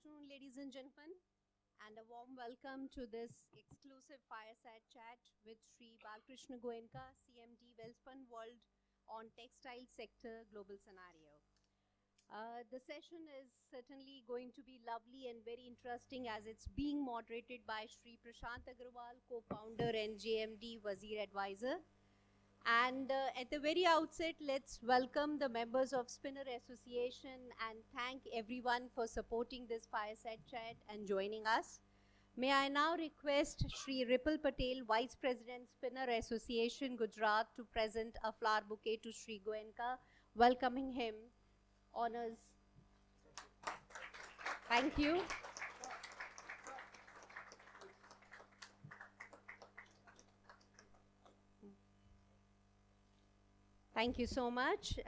afternoon, ladies and gentlemen, and a warm welcome to this exclusive fireside chat with Sri Balkrishna Goenka, CMD Welspun World on Textile Sector Global Scenario. The session is certainly going to be lovely and very interesting as it's being moderated by Sri Prashant Agarwal, co-founder and JMD Wazir Advisor. And at the very outset, let's welcome the members of Spinner Association and thank everyone for supporting this fireside chat and joining us. May I now request Sri Ripple Patel, Vice President, Spinner Association, Gujarat, to present a flower bouquet to Sri Goenka, welcoming him. Honors. Thank you. Thank you so much.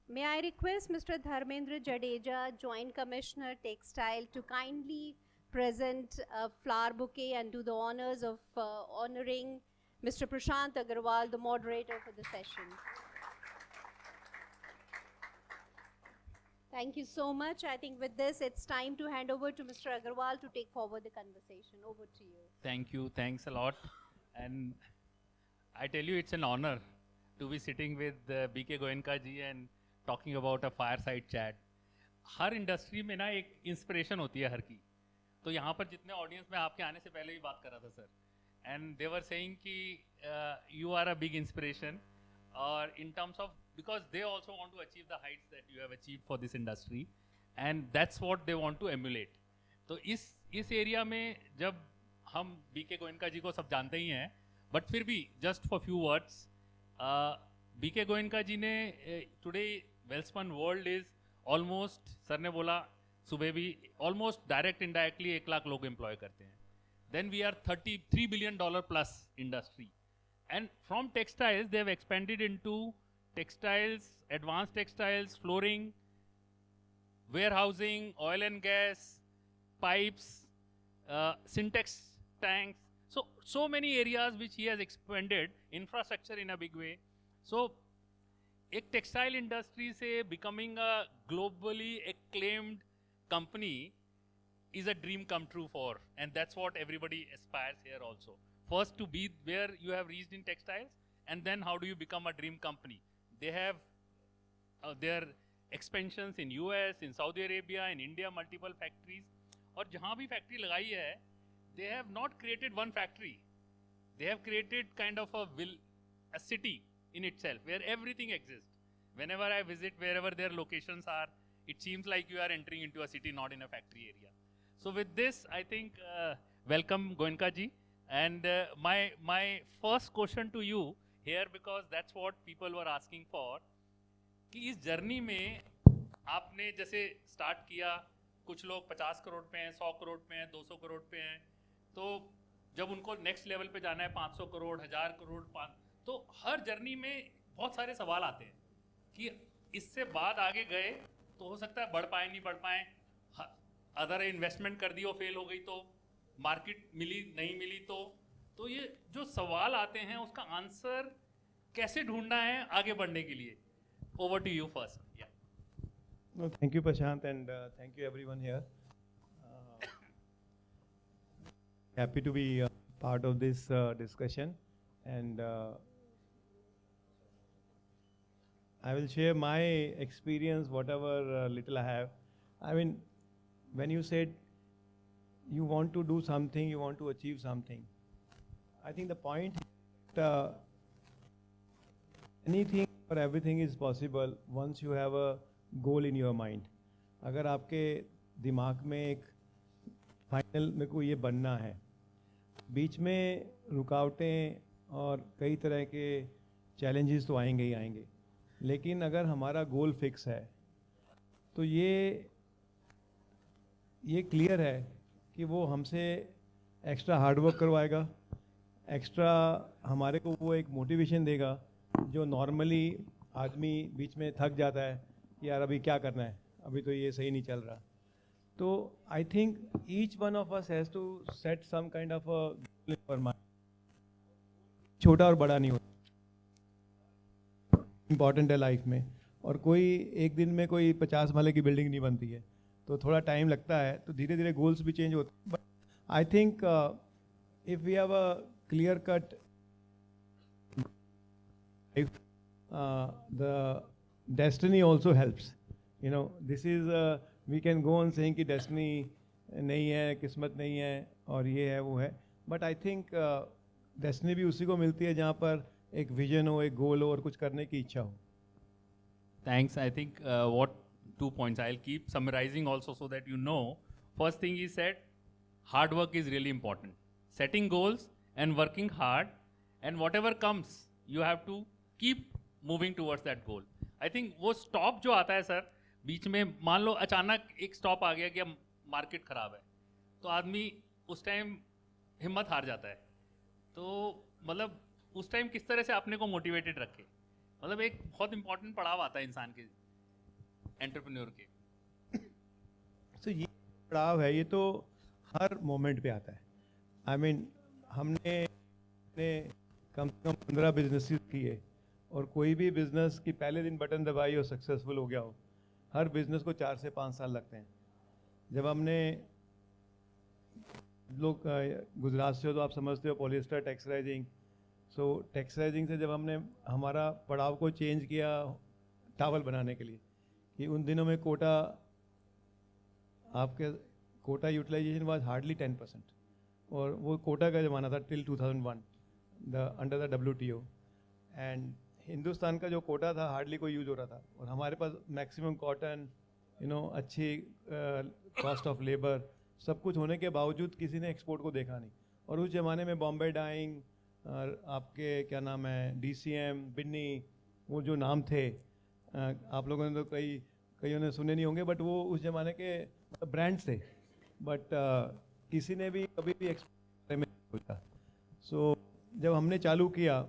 May I request Mr. Dharmendra Jadeja, Joint Commissioner Textile, to kindly present a flower bouquet and do the honors of honoring Mr. Prashant Agarwal, the moderator for the session. Thank you so much. I think with this, it's time to hand over to Mr. Agarwal to take forward the conversation. Over to you. Thank you. Thanks a lot. And I tell you, it's an honor to be sitting with BK Goenka ji and talking about a fireside chat. Her industry में ना एक inspiration होती है हर की. तो यहाँ पर जितने ऑडियंस में आपके आने से पहले भी बात कर रहा था sir, and they were saying कि you are a big inspiration, और in terms of because they also want to achieve the heights that you have achieved for this industry, and that's what they want to emulate. तो इस area में जब हम BK Goenka जी को सब जानते ही हैं, बट फिर भी just for few words, BK Goenka ji ने today Welspun world is almost, sir ने बोला सुबह भी, ऑलमोस्ट डायरेक्ट इनडायरेक्टली 1 लाख लोग एम्प्लॉय करते हैं. Then we are $33 billion plus industry, and from textiles they have expanded into textiles, advanced textiles, flooring, warehousing, oil and gas, pipes, syntax tanks. So many areas which he has expanded, infrastructure in a big way. So, एक textile industry से becoming a globally acclaimed company is a dream come true for, and that's what everybody aspires here also. First to be where you have reached in textiles, and then how do you become a dream company? They have their expansions in US, in Saudi Arabia, in India, multiple factories. और जहाँ भी factory लगाई है, they have not created one factory. They have created kind of a city in itself where everything exists. Whenever I visit, wherever their locations are, it seems like you are entering into a city, not in a factory area. So with this, I think welcome Goenka ji. And my first question to you here, because that's what people were asking for, कि इस journey में आपने जैसे start किया, कुछ लोग 50 करोड़ पे हैं, 100 करोड़ पे हैं, 200 करोड़ पे हैं, तो जब उनको नेक्स्ट लेवल पे जाना है 500 करोड़, 1000 करोड़, तो हर जर्नी में बहुत सारे सवाल आते हैं कि इससे बाद आगे गए तो हो सकता है बढ़ पाए नहीं बढ़ पाए, अदर इन्वेस्टमेंट कर दी हो, फेल हो गई तो, मार्केट मिली नहीं मिली तो ये जो सवाल आते हैं उसका आंसर कैसे ढूंढना है आगे बढ़ने के लिए. Over to you first. No, thank you, Prashant, and thank you everyone here. Happy to be part of this discussion, and I will share my experience, whatever little I have. I mean, when you said you want to do something, you want to achieve something, I think the point anything or everything is possible once you have a goal in your mind. अगर आपके दिमाग में एक final में को ये बनना है, बीच में रुकावटें और कई तरह के चैलेंजेस तो आएंगे ही आएंगे, लेकिन अगर हमारा गोल फिक्स है तो ये क्लियर है कि वो हमसे एक्स्ट्रा हार्डवर्क करवाएगा, एक्स्ट्रा हमारे को वो एक मोटिवेशन देगा जो नॉर्मली आदमी बीच में थक जाता है कि यार अभी क्या करना है, अभी तो ये सही नहीं चल रहा. तो I think each one of us has to set some kind of a goal in our mind. छोटा और बड़ा नहीं होता, इम्पॉर्टेंट है लाइफ में, और कोई एक दिन में कोई 50 माले की बिल्डिंग नहीं बनती है. तो थोड़ा टाइम लगता है, तो धीरे धीरे गोल्स भी चेंज होते हैं. But I think if we have a clear cut the destiny also helps. You know, this is we can go on saying कि destiny नहीं है, किस्मत नहीं है और ये है वो है, बट आई थिंक डेस्टिनी भी उसी को मिलती है जहाँ पर एक विजन हो, एक गोल हो और कुछ करने की इच्छा हो. Thanks. I think what 2 points I'll keep summarizing also so that you know. First thing he said, hard work is really important. Setting goals and working hard, and whatever comes, you have to keep moving towards that goal. I think वो stop जो आता है sir बीच में, मान लो अचानक एक stop आ गया कि अब मार्केट खराब है, तो आदमी उस टाइम हिम्मत हार जाता है. तो मतलब उस टाइम किस तरह से अपने को मोटिवेटेड रखे, मतलब एक बहुत इंपॉर्टेंट पड़ाव आता है इंसान के, एंटरप्रेन्योर के. सो ये पड़ाव है, ये तो हर मोमेंट पे आता है. आई मीन हमने कम से कम 15 बिजनेस किए और कोई भी बिजनेस की पहले दिन बटन दबाई और सक्सेसफुल हो गया हो, हर बिजनेस को 4 से 5 साल लगते हैं. जब हमने लोग गुजरात से हो तो आप समझते हो पॉलिएस्टर टेक्सटाइजिंग. सो टेक्सटाइजिंग से जब हमने हमारा पड़ाव को चेंज किया टावल बनाने के लिए, कि उन दिनों में कोटा यूटिलाइजेशन वाज हार्डली 10%, और वो कोटा का ज़माना था till 2001 under the WTO. And Hindustan का जो कोटा था हार्डली कोई यूज हो रहा था, और हमारे पास मैक्सिमम कॉटन, अच्छी कॉस्ट ऑफ लेबर, सब कुछ होने के बावजूद किसी ने एक्सपोर्ट को देखा नहीं. और उस ज़माने में बॉम्बे डाइंग, आपके क्या नाम है, DCM, बिन्नी, वो जो नाम थे, आप लोगों ने तो कईयों ने सुने नहीं होंगे, बट वो उस ज़माने के ब्रांड्स थे. बट किसी ने भी कभी भी एक्सपोर्ट में नहीं सोचा. सो जब हमने चालू किया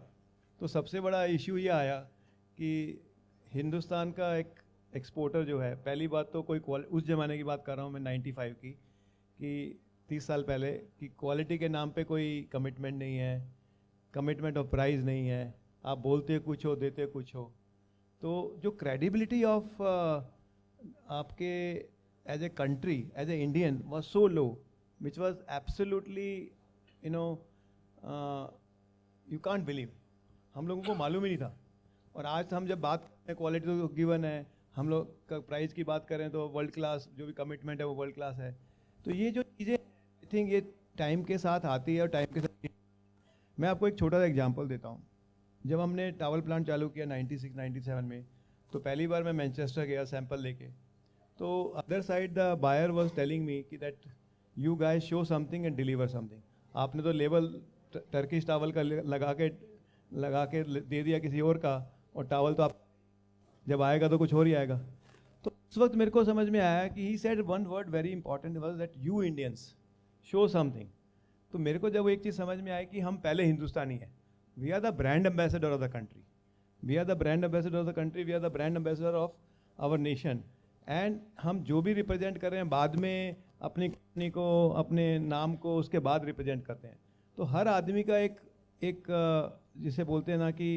तो सबसे बड़ा इश्यू ये आया कि हिंदुस्तान का एक एक्सपोर्टर जो है, पहली बात तो कोई उस ज़माने की बात कर रहा हूँ मैं 95 की, कि 30 साल पहले, कि क्वालिटी के नाम पे कोई कमिटमेंट नहीं है, कमिटमेंट ऑफ प्राइस नहीं है, आप बोलते कुछ हो देते कुछ हो. तो जो क्रेडिबिलिटी ऑफ आपके as a country, as a Indian was so low, which was absolutely you can't believe. हम लोगों को मालूम ही नहीं था. और आज हम जब बात करें, क्वालिटी तो गिवन है, हम लोग का प्राइस की बात करें तो वर्ल्ड क्लास, जो भी कमिटमेंट है वो वर्ल्ड क्लास है. तो ये जो चीज़ें आई थिंक ये टाइम के साथ आती है और टाइम के साथ. मैं आपको एक छोटा सा एग्जांपल देता हूँ. जब हमने टावल प्लांट चालू किया 96-97 में, तो पहली बार मैं मैनचेस्टर गया सैंपल लेके. तो other side the buyer was telling me कि that you guys show something and deliver something. आपने तो लेबल टर्किश टावल का लगा के दे दिया किसी और का, और टावल तो आप जब आएगा तो कुछ और ही आएगा. तो उस वक्त मेरे को समझ में आया कि he said one word very important was that you Indians show something. तो मेरे को जब वो एक चीज़ समझ में आई कि हम पहले हिंदुस्तानी हैं, we are the brand ambassador of the country, we are the brand ambassador of the country, we are the brand ambassador of our nation. And हम जो भी रिप्रेजेंट कर रहे हैं बाद में अपनी कंपनी को, अपने नाम को उसके बाद रिप्रेजेंट करते हैं. तो हर आदमी का एक जिसे बोलते हैं ना कि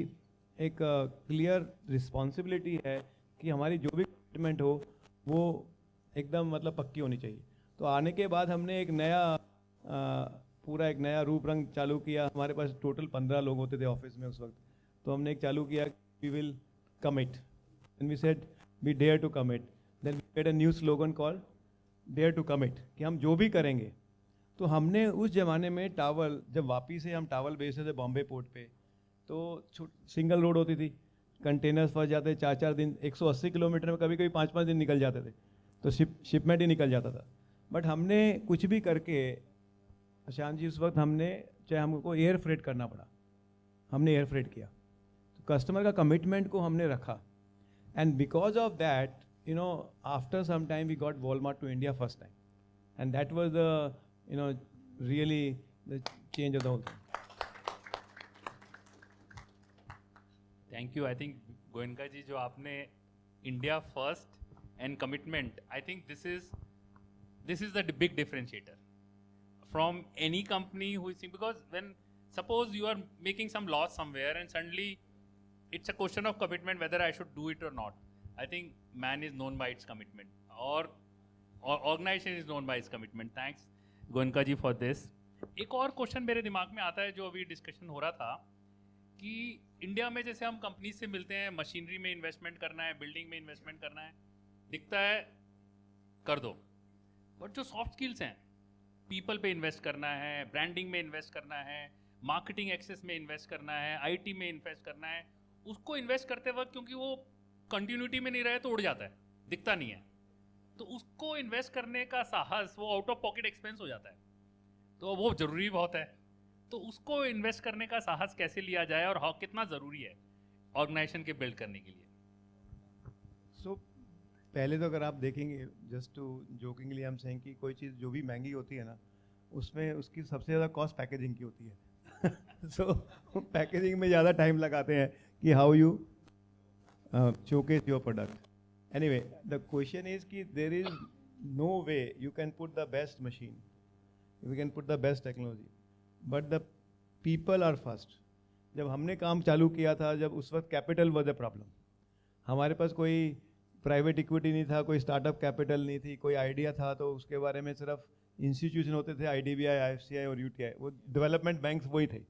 एक क्लियर रिस्पॉन्सिबिलिटी है कि हमारी जो भी कमिटमेंट हो वो एकदम मतलब पक्की होनी चाहिए. तो आने के बाद हमने एक पूरा एक नया रूप रंग चालू किया. हमारे पास टोटल 15 लोग होते थे ऑफिस में उस वक्त. तो हमने एक चालू किया, we will commit, and we said we dare to commit. Then we made a new slogan called dare to commit, कि हम जो भी करेंगे. तो हमने उस ज़माने में टावल, जब वापी से हम टावल बेचते थे बॉम्बे पोर्ट पे, तो सिंगल रोड होती थी, कंटेनर्स फंस जाते 4-4 दिन, 180 किलोमीटर में कभी कभी 5-5 दिन निकल जाते थे. तो शिपमेंट ही निकल जाता था. बट हमने कुछ भी करके, प्रशांत जी, उस वक्त हमने, चाहे हमको एयर फ्रेट करना पड़ा, हमने एयर फ्रेट किया. तो कस्टमर का कमिटमेंट को हमने रखा. And because of that, after some time we got Walmart to India first time, and that was the really the change of the whole thing. Thank you. I think Goenka ji, जो आपने India first and commitment, I think this is the big differentiator from any company who is, because when suppose you are making some loss somewhere and suddenly it's a question of commitment whether I should do it or not. I think man is known by its commitment. और organization is known by its commitment. Thanks, Goenka ji, for this. एक और question मेरे दिमाग में आता है जो अभी डिस्कशन हो रहा था कि इंडिया में जैसे हम कंपनी से मिलते हैं, मशीनरी में इन्वेस्टमेंट करना है, बिल्डिंग में इन्वेस्टमेंट करना है, दिखता है कर दो, बट जो सॉफ्ट स्किल्स हैं, पीपल पे इन्वेस्ट करना है, ब्रांडिंग में इन्वेस्ट करना है, मार्केटिंग एक्सेस में इन्वेस्ट करना है, आईटी में इन्वेस्ट करना है, उसको इन्वेस्ट करते वक्त क्योंकि वो कंटिन्यूटी में नहीं रहे तो उड़ जाता है, दिखता नहीं है, तो उसको इन्वेस्ट करने का साहस, वो आउट ऑफ पॉकेट एक्सपेंस हो जाता है, तो वो जरूरी बहुत है। तो उसको इन्वेस्ट करने का साहस कैसे लिया जाए और कितना ज़रूरी है ऑर्गेनाइजेशन के बिल्ड करने के लिए? सो पहले तो अगर आप देखेंगे, just to jokingly I am saying कि कोई चीज़ जो भी महंगी होती है ना, उसमें उसकी सबसे ज़्यादा कॉस्ट पैकेजिंग की होती है। सो पैकेजिंग में ज़्यादा टाइम लगाते हैं कि how you showcase your product. Anyway, the question is कि there is no way you can put the best machine, you can put the best technology, but the people are first. जब हमने काम चालू किया था, जब उस वक्त कैपिटल वॉज अ प्रॉब्लम, हमारे पास कोई प्राइवेट इक्विटी नहीं था, कोई स्टार्टअप कैपिटल नहीं थी, कोई आइडिया था तो उसके बारे में सिर्फ इंस्टीट्यूशन होते थे, IDBI, IFCI और UTI, वो डेवलपमेंट बैंक्स वही थे,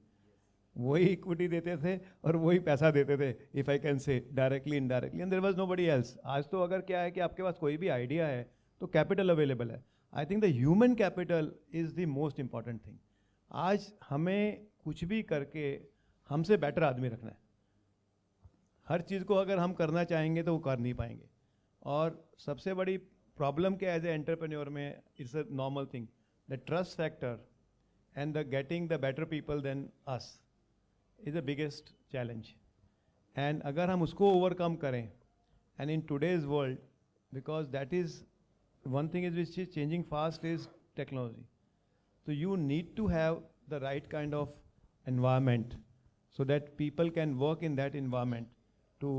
वही इक्विटी देते थे और वही पैसा देते थे, if I can say directly indirectly, and there was nobody else. आज तो अगर क्या है कि आपके पास कोई भी आइडिया है तो कैपिटल अवेलेबल है। आई think the human capital is the most important thing. आज हमें कुछ भी करके हमसे बेटर आदमी रखना है। हर चीज़ को अगर हम करना चाहेंगे तो वो कर नहीं पाएंगे। और सबसे बड़ी प्रॉब्लम क्या एज ए एंटरप्रेन्योर में, it's a normal thing, the trust factor and the getting the better people than us is the biggest challenge. And अगर हम उसको ओवरकम करें, and in today's world, because that is one thing is which is changing fast is technology, so you need to have the right kind of environment so that people can work in that environment to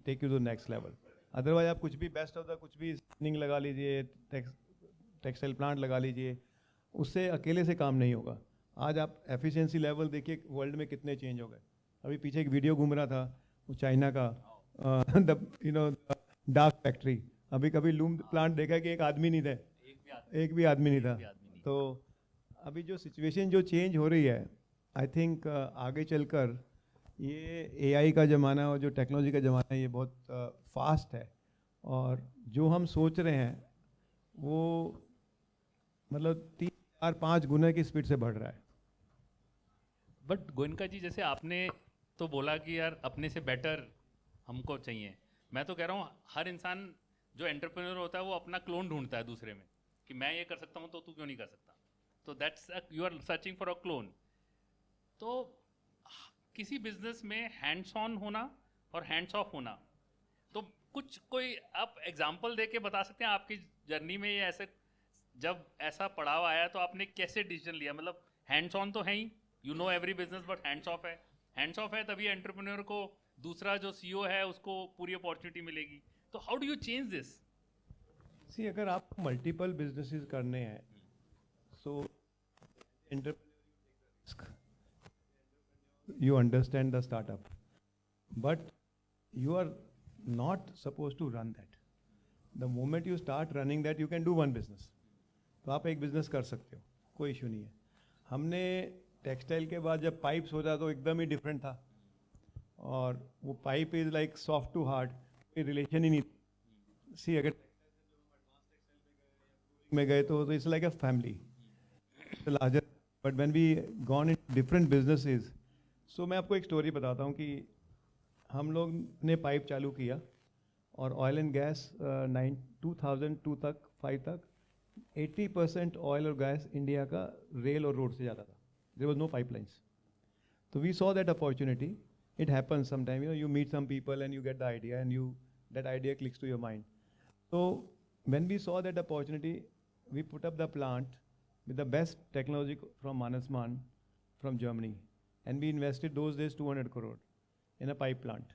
take you to the next level. Otherwise आप कुछ भी best of the कुछ भी spinning लगा लीजिए, textile plant लगा लीजिए, उससे अकेले से काम नहीं होगा। आज आप एफिशिएंसी लेवल देखिए वर्ल्ड में कितने चेंज हो गए। अभी पीछे एक वीडियो घूम रहा था वो चाइना का, द डार्क फैक्ट्री। अभी कभी लूम प्लांट देखा कि एक आदमी नहीं था, एक भी आदमी नहीं था। तो अभी जो सिचुएशन जो चेंज हो रही है, आई थिंक आगे चलकर ये AI का ज़माना और जो टेक्नोलॉजी का ज़माना है ये बहुत फास्ट है, और जो हम सोच रहे हैं वो मतलब 3-4-5 गुना की स्पीड से बढ़ रहा है। बट गोयनका जी, जैसे आपने तो बोला कि यार अपने से बेटर हमको चाहिए, मैं तो कह रहा हूँ हर इंसान जो एंटरप्रेन्योर होता है वो अपना क्लोन ढूंढता है दूसरे में कि मैं ये कर सकता हूँ तो तू क्यों नहीं कर सकता। तो that's you are searching for a clone. तो किसी बिजनेस में हैंड्स ऑन होना और हैंड्स ऑफ होना, तो कुछ कोई आप एग्जांपल दे के बता सकते हैं आपकी जर्नी में ये ऐसे जब ऐसा पड़ाव आया तो आपने कैसे डिसीजन लिया? मतलब हैंड्स ऑन तो है ही, you know every business, but hands off है। हैंड्स ऑफ है तभी एंटरप्रेन्योर को दूसरा जो CEO है उसको पूरी अपॉर्चुनिटी मिलेगी। तो how do you change this? See, अगर आप मल्टीपल बिजनेसेस करने हैं, सो you understand the startup, but you are not supposed to run that. The moment you start running that, you can do one business. तो आप एक business कर सकते हो, कोई इशू नहीं है। हमने टेक्सटाइल के बाद जब पाइप सोचा तो एकदम ही डिफरेंट था, और वो pipe is like soft to hard, कोई रिलेशन ही नहीं। सी, अगर में गए तो it's like a family larger, but when we gone in different businesses. So मैं आपको एक स्टोरी बताता हूँ कि हम लोग ने पाइप चालू किया और ऑयल एंड गैस 2002 तक 5 तक 80% ऑयल और गैस इंडिया का रेल और रोड से जाता था। There was no pipelines. तो we saw that opportunity. It happens sometime, you meet some people and you get the idea and that idea clicks to your mind. तो when we saw that opportunity, we put up the plant with the best technology from Mannesmann from Germany, and we invested those days 200 crore in a pipe plant,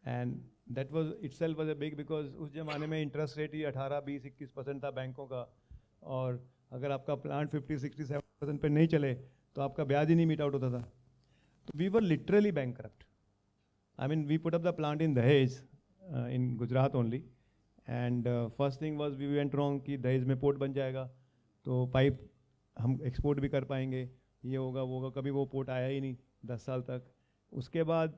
and that was itself was a big, because उस जमाने में interest rate ही 18, 20, 21% था बैंकों का, और अगर आपका plant 50, 67% पे नहीं चले तो आपका ब्याज ही नहीं मीट आउट होता था। तो we were literally bankrupt. I mean, we put up the plant in Dahej, in Gujarat only, and first thing was we went wrong कि दहेज में पोर्ट बन जाएगा तो पाइप हम एक्सपोर्ट भी कर पाएंगे, ये होगा वो होगा, कभी वो पोर्ट आया ही नहीं 10 साल तक। उसके बाद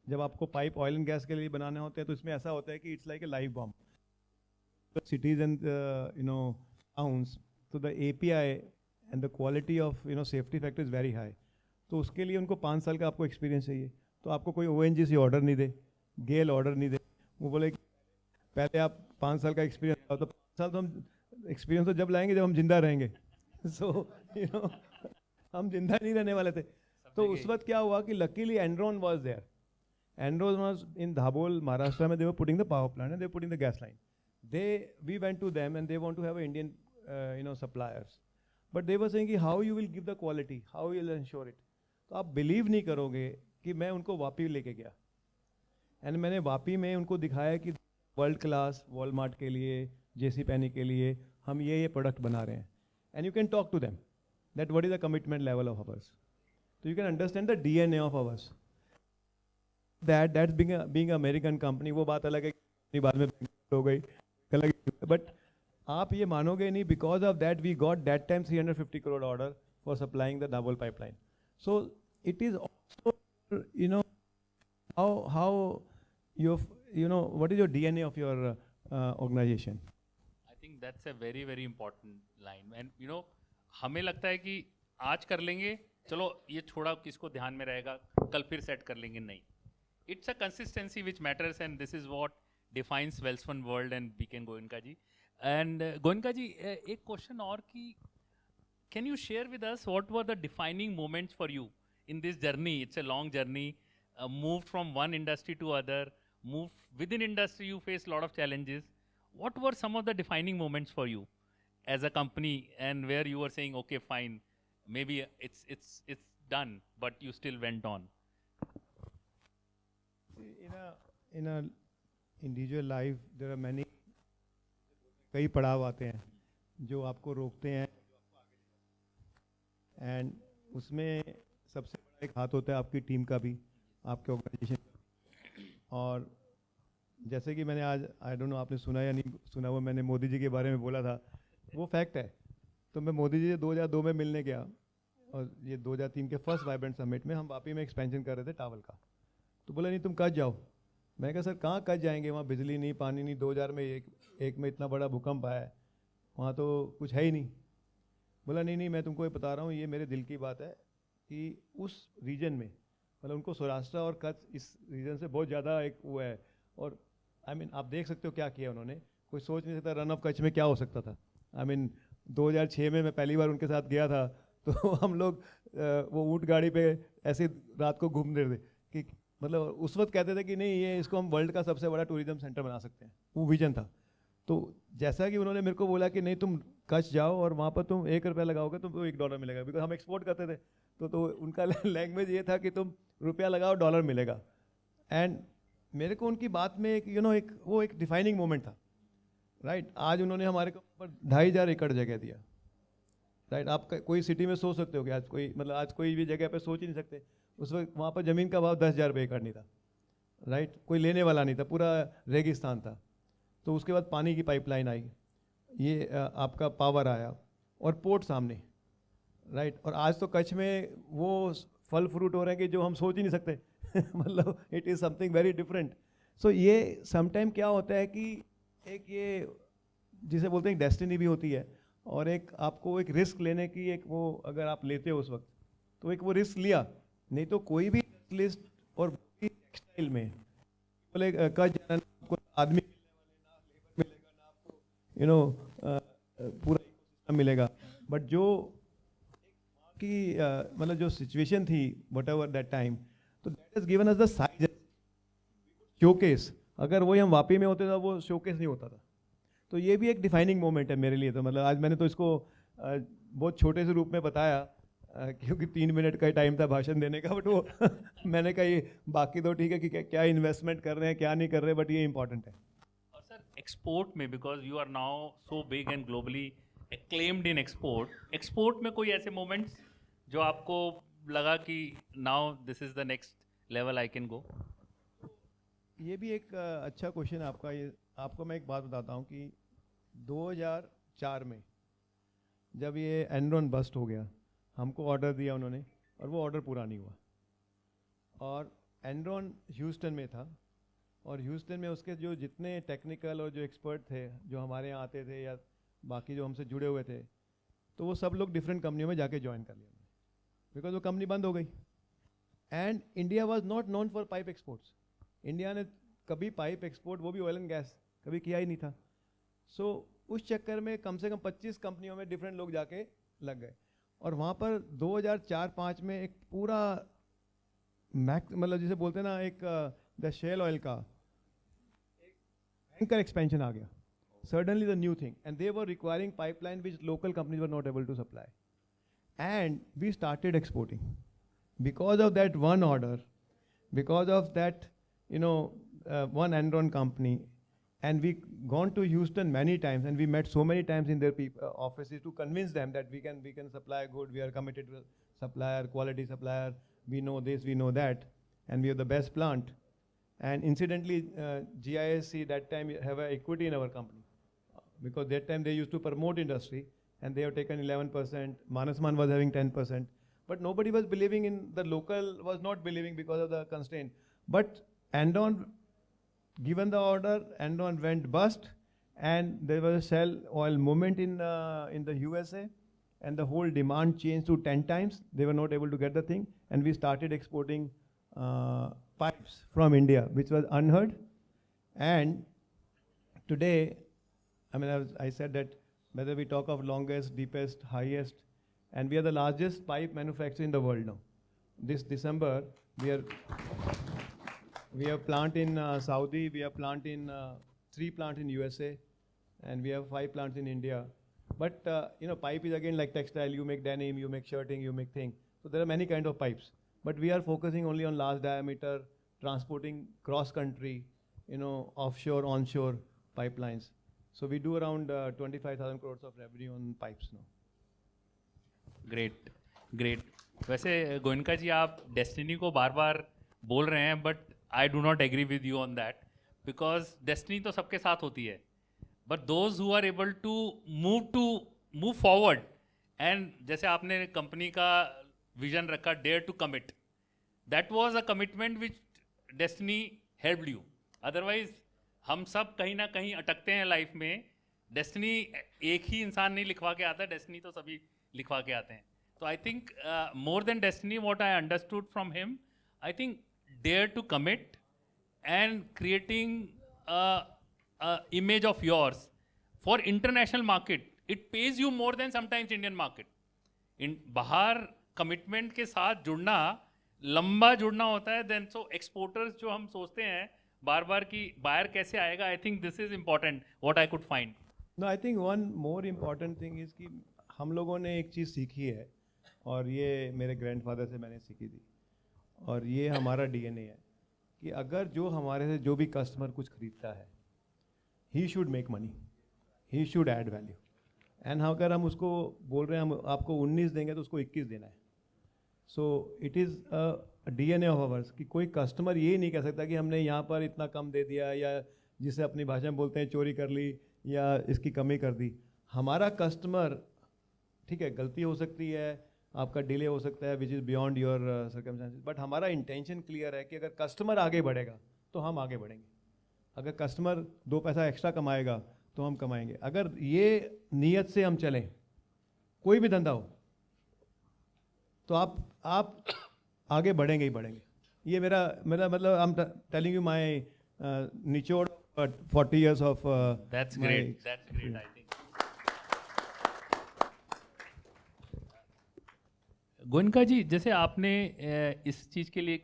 जब आपको पाइप ऑयल एंड गैस के लिए बनाने होते हैं तो इसमें ऐसा होता है कि it's like a live bomb, cities and towns, so the API and the quality of safety factor is very high. तो उसके लिए उनको 5 साल का आपको एक्सपीरियंस चाहिए। तो आपको कोई ONGC ऑर्डर नहीं दे, गेल ऑर्डर नहीं दे, वो बोले कि पहले आप 5 साल का एक्सपीरियंस तो 5 साल तो हम एक्सपीरियंस तो जब लाएंगे जब हम जिंदा रहेंगे। सो हम जिंदा नहीं रहने वाले थे। तो उस वक्त क्या हुआ कि luckily Enron was there, Enron was in Dabhol Maharashtra में, they were putting the power plant and they were putting the gas line. We went to them and they want to have Indian suppliers, but they were saying कि how you will give the quality, how you will ensure it। तो आप believe नहीं करोगे कि मैं उनको वापी लेके गया एंड मैंने वापी में उनको दिखाया कि वर्ल्ड क्लास वॉलमार्ट के लिए, JC Penney के लिए हम ये प्रोडक्ट बना रहे हैं, and you can talk to them that what is the commitment level of ours, तो you can understand the DNA of ours. That's being American company, वो बात अलग है, बाद में हो गई, बट आप ये मानोगे नहीं, because of that we got that time 350 crore order for supplying the Dabhol pipeline. So it is also how what is your DNA of your organization? I think that's a very very important line, and हमें लगता है कि आज कर लेंगे, चलो ये छोड़ा, किसको ध्यान में रहेगा, कल फिर सेट कर लेंगे, नहीं, it's a consistency which matters, and this is what defines Welspun World and BK Goenka ji. And Goenka ji, एक question और कि can you share with us what were the defining moments for you in this journey? It's a long journey, moved from one industry to other, moved within industry, you faced a lot of challenges. What were some of the defining moments for you as a company, and where you were saying, okay, fine, maybe it's done, but you still went on? In a individual life there are many, कई पड़ाव आते हैं जो आपको रोकते हैं, and उसमें सबसे बड़ा एक हाथ होता है आपकी टीम का भी, आपके ऑर्गेनाइजेशन का। और जैसे कि मैंने आज, आई डोंट नो आपने सुना या नहीं सुना, वो मैंने मोदी जी के बारे में बोला था, वो फैक्ट है। तो मैं मोदी जी से 2002 में मिलने गया, और ये 2003 के फर्स्ट वाइब्रेंट समिट में हम वापी में एक्सपेंशन कर रहे थे टावल का। तो बोला नहीं तुम कच जाओ। मैं कहा सर कहाँ कच जाएंगे, वहाँ बिजली नहीं, पानी नहीं, 2000 में एक में इतना बड़ा भूकंप आया है, वहाँ तो कुछ है ही नहीं। बोला नहीं मैं तुमको ये बता रहा हूँ, ये मेरे दिल की बात है कि उस रीजन में, मतलब उनको सौराष्ट्र और कच्छ इस रीजन से बहुत ज़्यादा एक वो है। और आई मीन आप देख सकते हो क्या किया उन्होंने, कोई सोच नहीं सकता रन ऑफ कच्छ में क्या हो सकता था। आई मीन 2006 में मैं पहली बार उनके साथ गया था, तो हम लोग वो ऊँट गाड़ी पे ऐसे रात को घूम रहे थे कि मतलब उस वक्त कहते थे कि नहीं ये इसको हम वर्ल्ड का सबसे बड़ा टूरिज्म सेंटर बना सकते हैं, वो विजन था। तो जैसा कि उन्होंने मेरे को बोला कि नहीं तुम कच्छ जाओ और वहाँ पर तुम $1 लगाओगे तो $1 मिलेगा, बिकॉज हम एक्सपोर्ट करते थे, तो उनका लैंग्वेज ये था कि तुम रुपया लगाओ $1 मिलेगा। एंड मेरे को उनकी बात में एक वो एक डिफाइनिंग मोमेंट था, राइट। आज उन्होंने हमारे को ऊपर 2500 एकड़ जगह दिया, राइट। आप कोई सिटी में सोच सकते हो कि आज कोई मतलब आज कोई भी जगह पे सोच ही नहीं सकते। उस वक्त वहाँ पर ज़मीन का भाव 10,000 रुपये एकड़ नहीं था, राइट। कोई लेने वाला नहीं था, पूरा रेगिस्तान था। तो उसके बाद पानी की पाइपलाइन आई, ये आपका पावर आया, और पोर्ट सामने, राइट। और आज तो कच्छ में वो फल फ्रूट हो रहे हैं कि जो हम सोच ही नहीं सकते मतलब it is something very different. So ये समटाइम क्या होता है कि एक ये जिसे बोलते हैं डेस्टिनी भी होती है, और एक आपको एक रिस्क लेने की एक वो अगर आप लेते हो उस वक्त, तो एक वो रिस्क लिया। नहीं तो कोई भी लिस्ट और टेक्सटाइल में बोले कच्छ जाना, आपको आदमी मिलेगा ना, आपको पूरा इकोसिस्टम मिलेगा। बट जो की मतलब जो सिचुएशन थी वट एवर दैट टाइम, तो that is given us the size showcase. अगर वही हम वापी में होते तो वो शोकेस नहीं होता था। तो ये भी एक डिफाइनिंग मोमेंट है मेरे लिए। तो मतलब आज मैंने तो इसको बहुत छोटे से रूप में बताया, क्योंकि 3 मिनट का ही टाइम था भाषण देने का, बट वो मैंने कहा ये बाकी तो ठीक है कि क्या इन्वेस्टमेंट कर रहे हैं क्या नहीं कर रहे, बट ये इंपॉर्टेंट है। और सर एक्सपोर्ट में, because you are now so big and globally acclaimed in export में कोई ऐसे मोमेंट्स जो आपको लगा कि now this is the next level I can go? ये भी एक अच्छा क्वेश्चन आपका। ये आपको मैं एक बात बताता हूँ कि 2004 में जब ये एनरॉन बस्ट हो गया, हमको ऑर्डर दिया उन्होंने और वो ऑर्डर पूरा नहीं हुआ, और एनरॉन ह्यूस्टन में था, और ह्यूस्टन में उसके जो जितने टेक्निकल और जो एक्सपर्ट थे जो हमारे यहाँ आते थे या बाकी जो हमसे जुड़े हुए थे, तो वो सब लोग डिफरेंट कंपनियों में जाके ज्वाइन कर लिया, बिकॉज वो कंपनी बंद हो गई। And India was not known for pipe exports. India ने कभी पाइप एक्सपोर्ट, वो भी ऑयल एंड गैस, कभी किया ही नहीं था। सो उस चक्कर में कम से कम 25 कंपनियों में डिफरेंट लोग जाके लग गए, और वहाँ पर 2004-05 में एक पूरा मैक्स, मतलब जिसे बोलते हैं ना, एक द शेल ऑयल का भयंकर एक्सपेंशन आ गया, suddenly the new thing, and they were requiring pipeline which local companies were not able to supply, and we started exporting because of that one order, because of that, you know, one Enron company, and we gone to Houston many times, and we met so many times in their offices to convince them that we can supply good, we are committed to supplier, quality supplier, we know this, we know that, and we are the best plant. And incidentally, GISC that time have a equity in our company, because that time they used to promote industry, and they have taken 11%, Manasman was having 10%, but nobody was believing in, the local was not believing because of the constraint. But Enron, given the order, Enron went bust, and there was a Shell oil movement in the USA, and the whole demand changed to 10 times. They were not able to get the thing, and we started exporting pipes from India, which was unheard. And today, I mean, I said that whether we talk of longest, deepest, highest, and we are the largest pipe manufacturer in the world now. This December, we have plant in Saudi, we have plant in 3 plants in USA, and we have 5 plants in India. But you know, pipe is again like textile. You make denim, you make shirting, you make thing. So there are many kind of pipes. But we are focusing only on large diameter, transporting cross country, you know, offshore, onshore pipelines. So we do around 25,000 crores of revenue on pipes now. Great great. वैसे गोयनका जी, आप destiny को बार बार बोल रहे हैं, but I do not agree with you on that, because destiny तो सबके साथ होती है, but those who are able to move forward, and जैसे आपने कंपनी का विजन रखा, dare to commit, that was a commitment which destiny helped you. Otherwise हम सब कहीं ना कहीं अटकते हैं लाइफ में। डेस्टिनी एक ही इंसान नहीं लिखवा के आता, डेस्टिनी तो सभी लिखवा के आते हैं। तो I think more than destiny, what I understood from him, I think dare to commit and creating image of yours for international market, it pays you more than sometimes Indian market. In बाहर commitment के साथ जुड़ना, लंबा जुड़ना होता है, then so exporters जो हम सोचते हैं बार बार कि buyer कैसे आएगा, I think this is important what I could find. No, I think one more important thing is कि हम लोगों ने एक चीज़ सीखी है, और ये मेरे ग्रैंडफादर से मैंने सीखी थी, और ये हमारा DNA है कि अगर जो हमारे से जो भी कस्टमर कुछ खरीदता है, he should make money, he should add value. And अगर हम उसको बोल रहे हैं हम आपको 19 देंगे तो उसको 21 देना है. So it is a DNA of ours कि कोई कस्टमर ये नहीं कह सकता कि हमने यहाँ पर इतना कम दे दिया, या जिसे अपनी भाषा में बोलते हैं चोरी कर ली या इसकी कमी कर दी. हमारा कस्टमर, ठीक है, गलती हो सकती है, आपका डिले हो सकता है which is beyond your circumstances, but हमारा इंटेंशन क्लियर है कि अगर कस्टमर आगे बढ़ेगा तो हम आगे बढ़ेंगे. अगर कस्टमर 2 पैसा एक्स्ट्रा कमाएगा तो हम कमाएंगे. अगर ये नीयत से हम चलें, कोई भी धंधा हो, तो आप आगे बढ़ेंगे ही बढ़ेंगे. ये मेरा मतलब I am telling you my निचोड़ 40 years of That's great. That's great, I think. Goenka जी, जैसे आपने इस चीज़ के लिए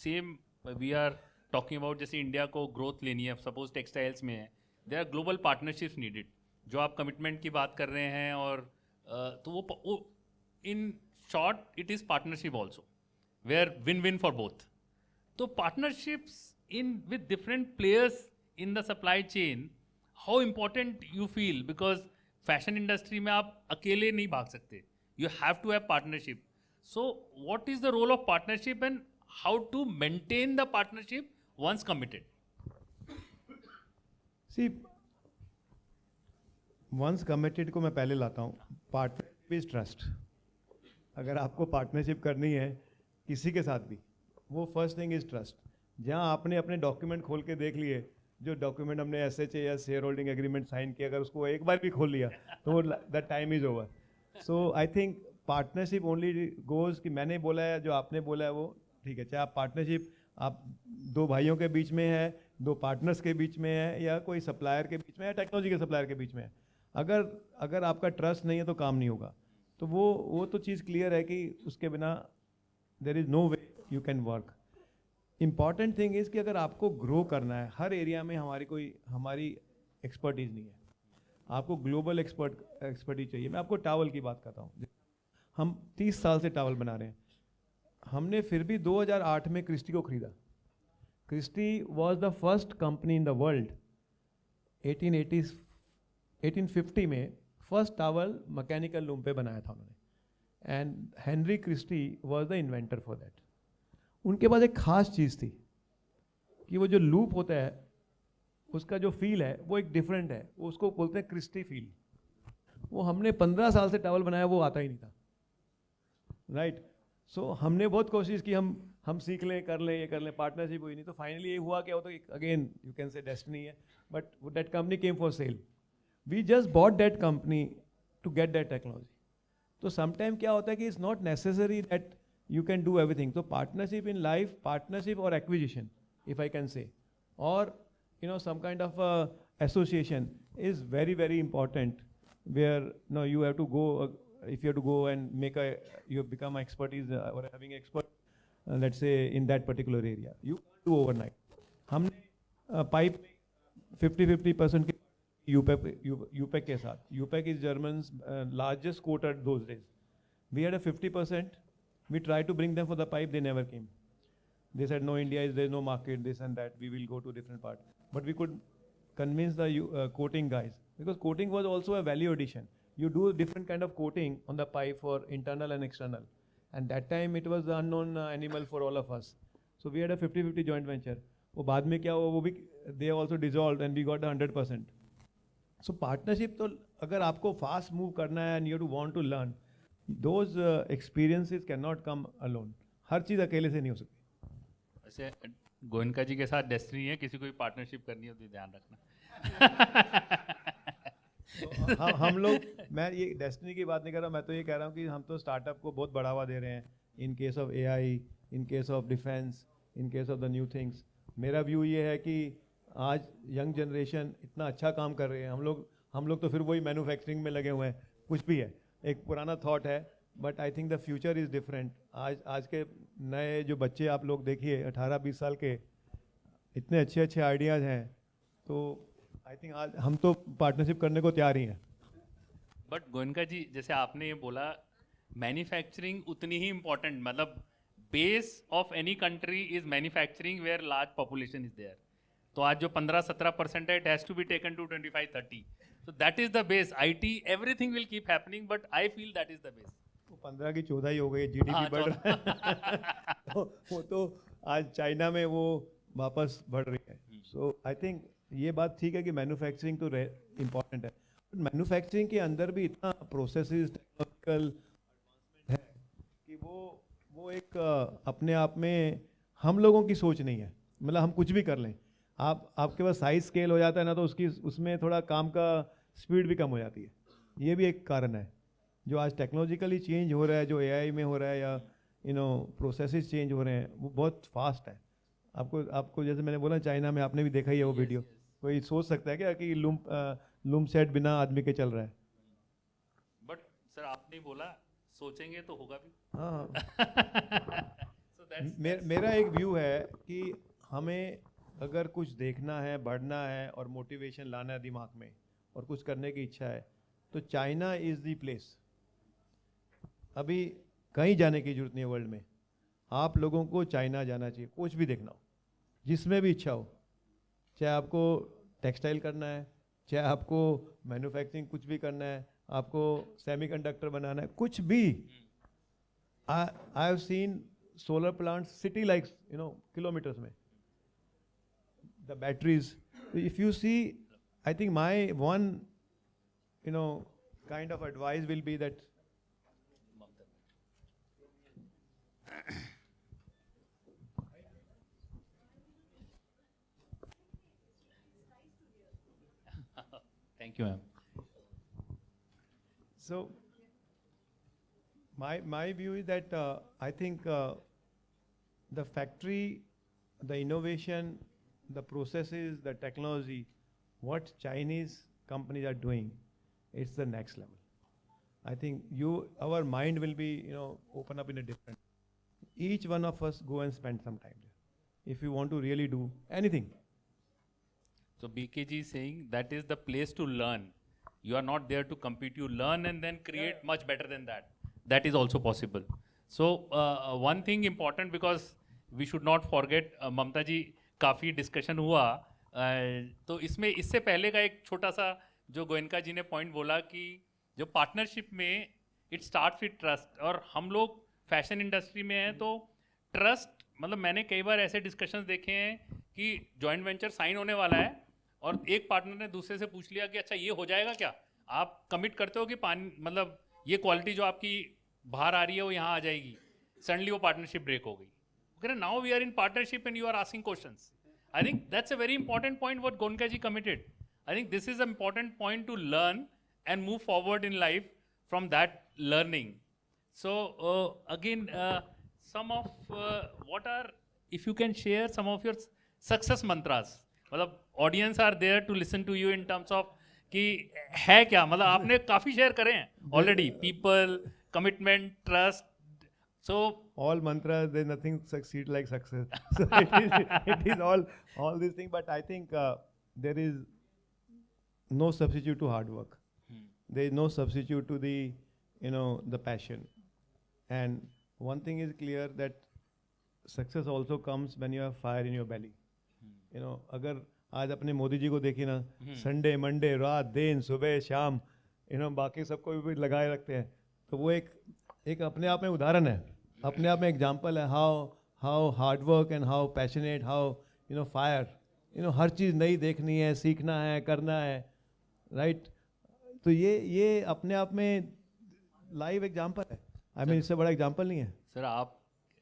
same we are talking about, जैसे इंडिया को ग्रोथ लेनी है, सपोज टेक्सटाइल्स में है, there are global partnerships needed, जो आप कमिटमेंट की बात कर रहे हैं, और तो वो in short it is partnership also where win win for both. तो partnerships in with different players in the supply chain, how important you feel, because fashion industry में आप अकेले नहीं भाग सकते, you have to have partnership. So what is the role of partnership and how to maintain the partnership once committed? See once committed को मैं पहले लाता हूँ. Partnership is trust. अगर आपको पार्टनरशिप करनी है किसी के साथ भी, वो फर्स्ट थिंग इज ट्रस्ट. जहाँ आपने अपने डॉक्यूमेंट खोल के देख लिए, जो डॉक्यूमेंट हमने SHA या शेयर होल्डिंग एग्रीमेंट साइन किया, अगर उसको एक बार भी खोल लिया तो the time is over. So I think partnership only goes कि मैंने बोला है, जो आपने बोला है वो ठीक है. चाहे आप पार्टनरशिप आप दो भाइयों के बीच में है, दो पार्टनर्स के बीच में है, या कोई सप्लायर के बीच में है, टेक्नोलॉजी के सप्लायर के बीच में है, अगर आपका ट्रस्ट नहीं है तो काम नहीं होगा. तो वो तो चीज़ क्लियर है कि उसके बिना there is no way you can work. Important thing is कि अगर आपको ग्रो करना है, हर एरिया में हमारी एक्सपर्टीज़ नहीं है. आपको ग्लोबल एक्सपर्टीज चाहिए. मैं आपको टावल की बात करता हूँ. हम 30 साल से टावल बना रहे हैं. हमने फिर भी 2008 में क्रिस्टी को खरीदा. Christy was the first company in the world. 1850 में फर्स्ट टावल मैकेनिकल लूम पे बनाया था उन्होंने. And Henry Christy was the inventor for that. उनके पास एक खास चीज़ थी कि वो जो लूप होता है उसका जो फील है वो एक डिफरेंट है. उसको बोलते हैं क्रिस्टी फील. वो हमने 15 साल से टावल बनाया, वो आता ही नहीं था. राइट. सो हमने बहुत कोशिश की, हम सीख लें, कर लें, ये कर लें. पार्टनरशिप हुई नहीं. तो फाइनली ये हुआ क्या होता है, again you can say destiny है, but that company came for sale. We just bought that company to get that technology. तो समटाइम क्या होता है कि it's not necessary that you can do everything. So partnership in life, partnership or acquisition, if I can say, or some kind of association is very, very important, where you have to go, if you have to go and you have become expertise or having expert, let's say in that particular area, you can't do overnight. हमने pipe 50% के UPEC के साथ. UPEC is German's largest quota those days. We had a 50%. We tried to bring them for the pipe, they never came. They said, no, India there's no market, this and that, we will go to different part. But we could convince the coating guys, because coating was also a value addition. You do different kind of coating on the pipe for internal and external. And that time it was the unknown animal for all of us. So we had a 50-50 joint venture. वो बाद में क्या हुआ, वो भी they also dissolved and we got the 100%. So partnership तो अगर आपको fast move करना है and you have to want to learn, those experiences cannot come alone. हर चीज़ अकेले से नहीं हो सकती. वैसे गोयनका जी के साथ डेस्टिनी है, किसी को भी पार्टनरशिप करनी हो तो ध्यान रखना. तो हम लोग, मैं ये डेस्टिनी की बात नहीं कर रहा, मैं तो ये कह रहा हूँ कि हम तो स्टार्टअप को बहुत बढ़ावा दे रहे हैं. In case of AI, in case of defence, in case of the new things. मेरा व्यू ये है कि आज यंग जनरेशन इतना अच्छा काम कर रहे हैं. हम लोग तो फिर वही मैन्युफैक्चरिंग में लगे हुए हैं. कुछ भी है, एक पुराना थॉट है, but I think the future is different. आज के नए जो बच्चे आप लोग देखिए, 18-20 साल के, इतने अच्छे अच्छे आइडियाज़ हैं. तो आई थिंक आज हम तो पार्टनरशिप करने को तैयार ही हैं. बट गोयनका जी, जैसे आपने ये बोला, मैन्युफैक्चरिंग उतनी ही इम्पोर्टेंट, मतलब base of any country is manufacturing where large population is there. तो आज जो 15-17% है, it has to be taken to 25-30. So that is the base. IT, everything will keep happening, but I feel that is the base. 15 की 14 ही हो गई, GDP बढ़ रहा है. वो तो आज चाइना में वो वापस बढ़ रही है. सो आई थिंक ये बात ठीक है कि मैन्युफैक्चरिंग तो इम्पॉर्टेंट है, बट मैन्युफैक्चरिंग के अंदर भी इतना प्रोसेसेस, टेक्नोलॉजिकल है कि वो एक अपने आप में हम लोगों की सोच नहीं है. मतलब हम कुछ भी कर लें, आपके पास साइज स्केल हो जाता है ना, तो उसमें थोड़ा काम का स्पीड भी कम हो जाती है. ये भी एक कारण है. जो आज टेक्नोलॉजिकली चेंज हो रहा है, जो AI में हो रहा है, या प्रोसेसेस चेंज हो रहे हैं, वो बहुत फास्ट है. आपको जैसे मैंने बोला, चाइना में आपने भी देखा ही है वो वीडियो. कोई सोच सकता है क्या कि लूम सेट बिना आदमी के चल रहा है? बट सर, आपने बोला सोचेंगे तो होगा भी. हाँ. मेरा एक व्यू है कि हमें अगर कुछ देखना है, बढ़ना है और मोटिवेशन लाना है दिमाग में और कुछ करने की इच्छा है, तो चाइना इज़ दी प्लेस. अभी कहीं जाने की जरूरत नहीं है वर्ल्ड में. आप लोगों को चाइना जाना चाहिए. कुछ भी देखना हो, जिसमें भी इच्छा हो, चाहे आपको टेक्सटाइल करना है, चाहे आपको मैन्युफैक्चरिंग कुछ भी करना है, आपको सेमीकंडक्टर बनाना है, कुछ भी. I have seen solar plants city like kilometres में. The batteries, if you see I think my one, kind of advice will be that Thank you, ma'am. so my view is that I think the factory, the innovation, the processes, the technology, what Chinese companies are doing, it's the next level. I think our mind will be, open up in a different. Each one of us go and spend some time there. If you want to really do anything, So BKG is saying that is the place to learn. You are not there to compete. You learn and then create much better than that. That is also possible. So one thing important, because we should not forget, ममता जी काफ़ी discussion हुआ, तो इसमें इससे पहले का एक छोटा सा जो गोयनका जी ने पॉइंट बोला कि जो पार्टनरशिप में इट स्टार्ट विद ट्रस्ट, और हम लोग फैशन इंडस्ट्री में हैं तो ट्रस्ट, मतलब मैंने कई बार ऐसे डिस्कशंस देखे हैं कि जॉइंट वेंचर साइन होने वाला है और एक पार्टनर ने दूसरे से पूछ लिया कि अच्छा ये हो जाएगा क्या, आप कमिट करते हो कि पानी, मतलब ये क्वालिटी जो आपकी बाहर आ रही है वो यहाँ आ जाएगी, सडनली वो पार्टनरशिप ब्रेक हो गई. Now we are in partnership and you are asking questions. I think that's a very important point what Gonka ji committed. I think this is an important point to learn and move forward in life from that learning. So again, some of what are, if you can share some of your success mantras. मतलब audience are there to listen to you in terms of कि है क्या, मतलब आपने काफ़ी share करे हैं already. People, commitment, trust. So all mantras, there's nothing succeed like success. So it is all these things. But I think there is no substitute to hard work. There is no substitute to the the passion. And one thing is clear, that success also comes when you have fire in your belly. अगर आज अपने मोदी जी को देखिए ना, Sunday Monday रात दिन सुबह शाम बाकी सबको भी लगाए रखते हैं, तो वो एक अपने आप में उदाहरण है, अपने आप में एग्जाम्पल है how hard work and how passionate, how fire, हर चीज़ नई देखनी है, सीखना है, करना है, राइट. तो ये अपने आप में लाइव एग्जाम्पल है. आई मीन इससे बड़ा एग्जाम्पल नहीं है. सर आप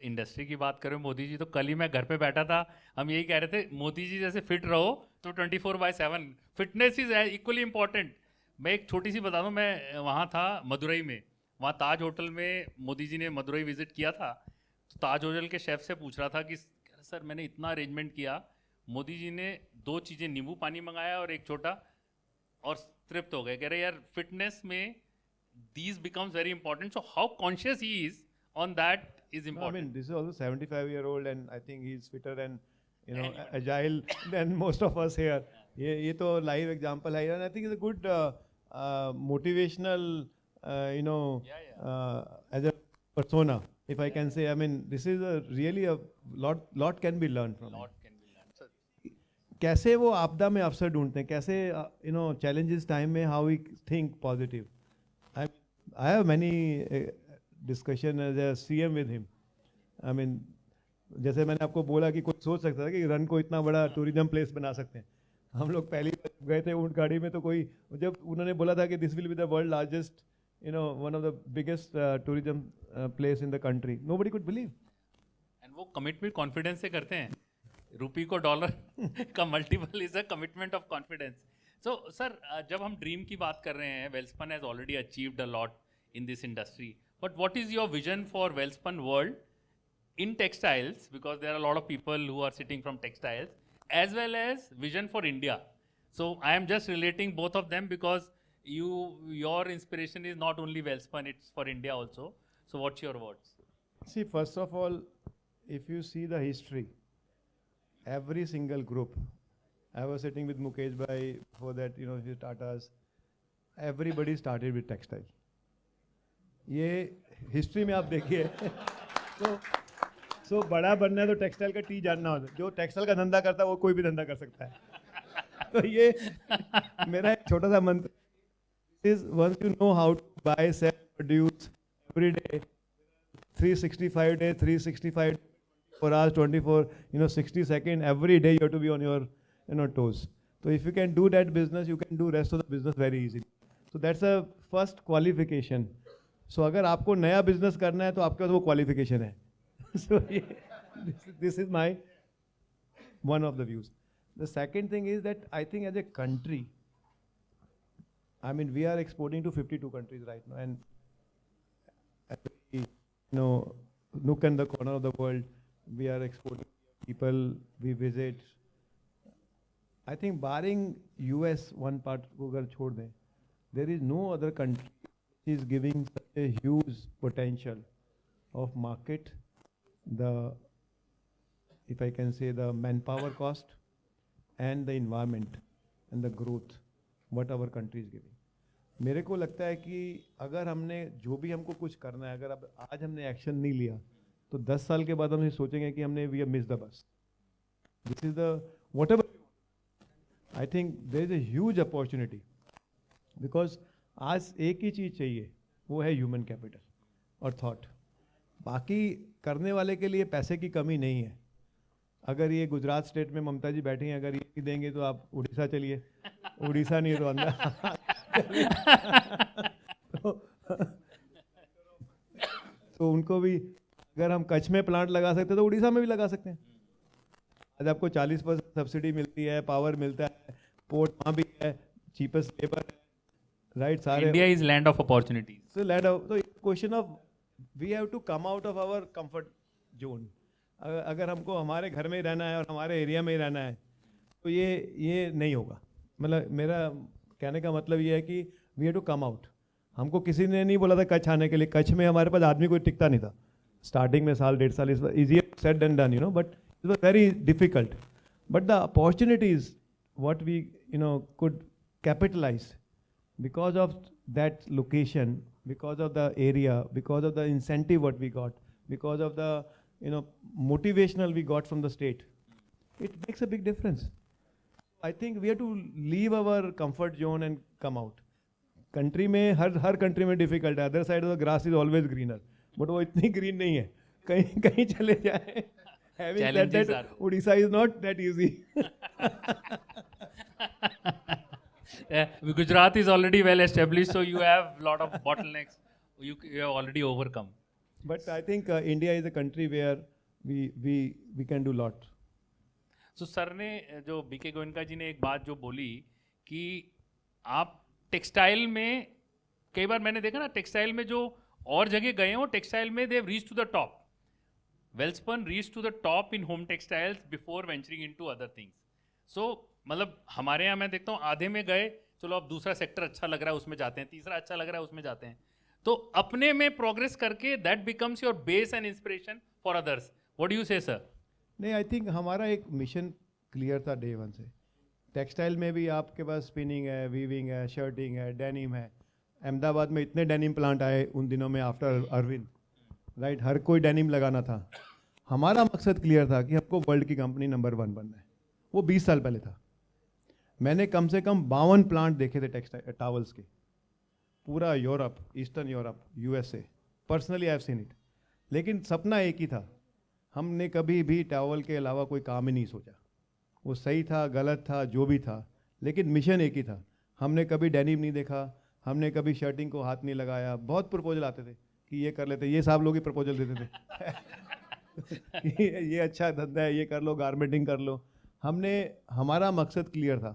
इंडस्ट्री की बात करें, मोदी जी, तो कल ही मैं घर पे बैठा था, हम यही कह रहे थे मोदी जी जैसे फिट रहो तो 24/7 फिटनेस इज इक्वली इम्पॉर्टेंट. मैं एक छोटी सी बता दूं, मैं वहाँ था मदुरई में, वहाँ ताज होटल में मोदी जी ने मदुरई विजिट किया था, तो ताज होटल के शेफ़ से पूछ रहा था कि सर मैंने इतना अरेंजमेंट किया, मोदी जी ने 2 चीज़ें नींबू पानी मंगाया और एक छोटा, और तृप्त हो गए. कह रहे यार फिटनेस में these becomes very important. So how conscious he is on that is important. I mean, this is also 75-year-old and I think he's fitter and agile than most of us here. ये तो live example है, and I think it's a good motivational as a persona, if I can say. I mean, this is really a lot can be learned from. Lot can be learned. So, कैसे वो आपदा में अवसर ढूंढते हैं, कैसे challenges time में how we think positive. I have many discussion as a CM with him. I mean, जैसे मैंने आपको बोला कि कोई सोच सकता था कि रन को इतना बड़ा टूरिज्म प्लेस बना सकते हैं. हम लोग पहली गए थे ऊँट गाड़ी में, तो कोई जब उन्होंने बोला था कि this will be the world largest one of the biggest tourism place in the country, nobody could believe. And वो कमिटमेंट कॉन्फिडेंस से करते हैं. रुपी को डॉलर का multiple is a commitment of confidence. So sir जब हम ड्रीम की बात कर रहे हैं, Welspun has already achieved a lot in this industry, but what is your vision for Welspun world in textiles, because there are a lot of people who are sitting from textiles, as well as vision for India. So I am just relating both of them because your inspiration is not only Welspun, it's for India also. So what's your words? See, first of all, if you see the history, every single group, I was sitting with Mukesh bhai, before that, his Tatas, everybody started with textile. ये history में आप देखिए. So बड़ा बनना है तो textile का T जानना होता है. जो टेक्सटाइल का धंधा करता है वो कोई भी धंधा कर सकता है. तो ये मेरा एक छोटा सा मंत्र is, once you know how to buy, sell, produce every day, 365 days, 365 for hours, 24, 60 seconds, every day you have to be on your toes. So if you can do that business, you can do rest of the business very easily. So that's a first qualification. So अगर आपको नया business करना है तो आपके पास वो qualification है. So this is my one of the views. The second thing is that I think as a country, I mean we are exporting to 52 countries right now, and every, nook and the corner of the world we are exporting people we visit. I think barring US one part को अगर छोड़ दें, there is no other country which is giving such a huge potential of market, if I can say the manpower cost and the environment and the growth what our country is giving. मेरे को लगता है कि अगर हमने जो भी हमको कुछ करना है, अगर अब आज हमने एक्शन नहीं लिया तो 10 साल के बाद हम सोचेंगे कि हमने we have miss the bus. This is the whatever I think there is a huge opportunity, because आज एक ही चीज़ चाहिए, वो है ह्यूमन कैपिटल और थॉट. बाकी करने वाले के लिए पैसे की कमी नहीं है. अगर ये गुजरात स्टेट में ममता जी बैठी हैं, अगर ये देंगे तो आप उड़ीसा चलिए, उड़ीसा नहीं तो अंदर तो उनको भी अगर हम कच्छ में प्लांट लगा सकते हैं तो उड़ीसा में भी लगा सकते हैं. आज आपको 40% सब्सिडी मिलती है, पावर मिलता है, पोर्ट वहाँ भी है, चीपेस्ट लेबर है, राइट. सारे India is land of opportunities. So lad, so question of we have to come out of our comfort zone. अगर हमको हमारे घर में ही रहना है और हमारे एरिया में ही रहना है तो ये नहीं होगा. मतलब मेरा कहने का मतलब ये है कि we have to come out. हमको किसी ने नहीं बोला था कच्छ आने के लिए. कच्छ में हमारे पास आदमी कोई टिकता नहीं था स्टार्टिंग में, साल 1.5 साल. Is easier said and done, but it was very difficult. But the opportunities what we could capitalize because of that location, because of the area, because of the incentive what we got, because of the motivational we got from the state, it makes a big difference. I think we have to leave our comfort zone and come out. Country में हर country में difficult है. Other side of the grass is always greener, but वो इतनी green नहीं है. कहीं कहीं चले जाए. Having said that, Odisha is not that easy. Gujarat is already well established, so you have lot of bottlenecks you have already overcome. But I think India is a country where we can do lot. So sir ने जो BK Goenka ji ने एक बात जो बोली कि आप textile में, कई बार मैंने देखा ना टेक्सटाइल में जो और जगह गए हो टेक्सटाइल में, they reach to the top. Welspun reach to the top in home textiles before venturing into other things. So मतलब हमारे यहाँ मैं देखता हूँ आधे में गए, चलो अब दूसरा सेक्टर अच्छा लग रहा है उसमें जाते हैं, तीसरा अच्छा लग रहा है उसमें जाते हैं. तो अपने में प्रोग्रेस करके that becomes your base and inspiration for others. What do you से सर? नहीं, आई थिंक हमारा एक मिशन क्लियर था डे वन से. टेक्सटाइल में भी आपके पास स्पिनिंग है, वीविंग है, शर्टिंग है, डेनिम है. अहमदाबाद में इतने डेनिम प्लांट आए उन दिनों में आफ्टर अरविंद, राइट. हर कोई डेनिम लगाना था. हमारा मकसद क्लियर था कि हमको वर्ल्ड की कंपनी नंबर 1 बनना है. वो 20 साल पहले था. मैंने कम से कम 52 प्लांट देखे थे टेक्सटाइल टावल्स के, पूरा Europe, eastern Europe, USA. Personally I have seen it. लेकिन सपना एक ही था. हमने कभी भी टावल के अलावा कोई काम ही नहीं सोचा. वो सही था, गलत था, जो भी था, लेकिन मिशन एक ही था. हमने कभी डेनिम नहीं देखा, हमने कभी शर्टिंग को हाथ नहीं लगाया. बहुत प्रपोजल आते थे कि ये कर लेते, ये साहब लोग ही प्रपोजल देते थे कि ये अच्छा धंधा है, ये कर लो, गारमेंटिंग कर लो. हमारा मकसद क्लियर था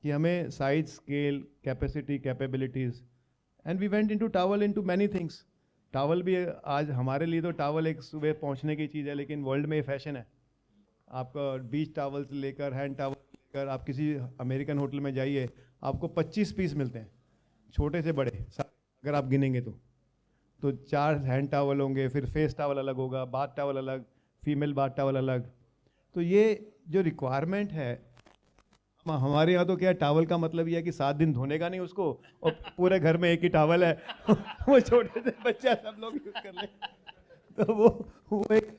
कि हमें size, scale, capacity, capabilities, and we went into towel, into many things. Towel भी आज हमारे लिए तो टावल एक सुबह पहुंचने की चीज़ है, लेकिन वर्ल्ड में ये फैशन है. आपका बीच टावल से लेकर, हैंड टावल लेकर, आप किसी अमेरिकन होटल में जाइए, आपको 25 पीस मिलते हैं, छोटे से बड़े. अगर आप गिनेंगे तो 4 हैंड टावल होंगे, फिर फेस टावल अलग होगा, बाथ टावल अलग, फीमेल बाथ टावल अलग. तो ये जो रिक्वायरमेंट है हमारे यहाँ, तो क्या टावल का मतलब ये है कि 7 दिन धोने का नहीं उसको, और पूरे घर में एक ही टावल है वो छोटे से बच्चा सब लोग यूज कर ले. तो वो एक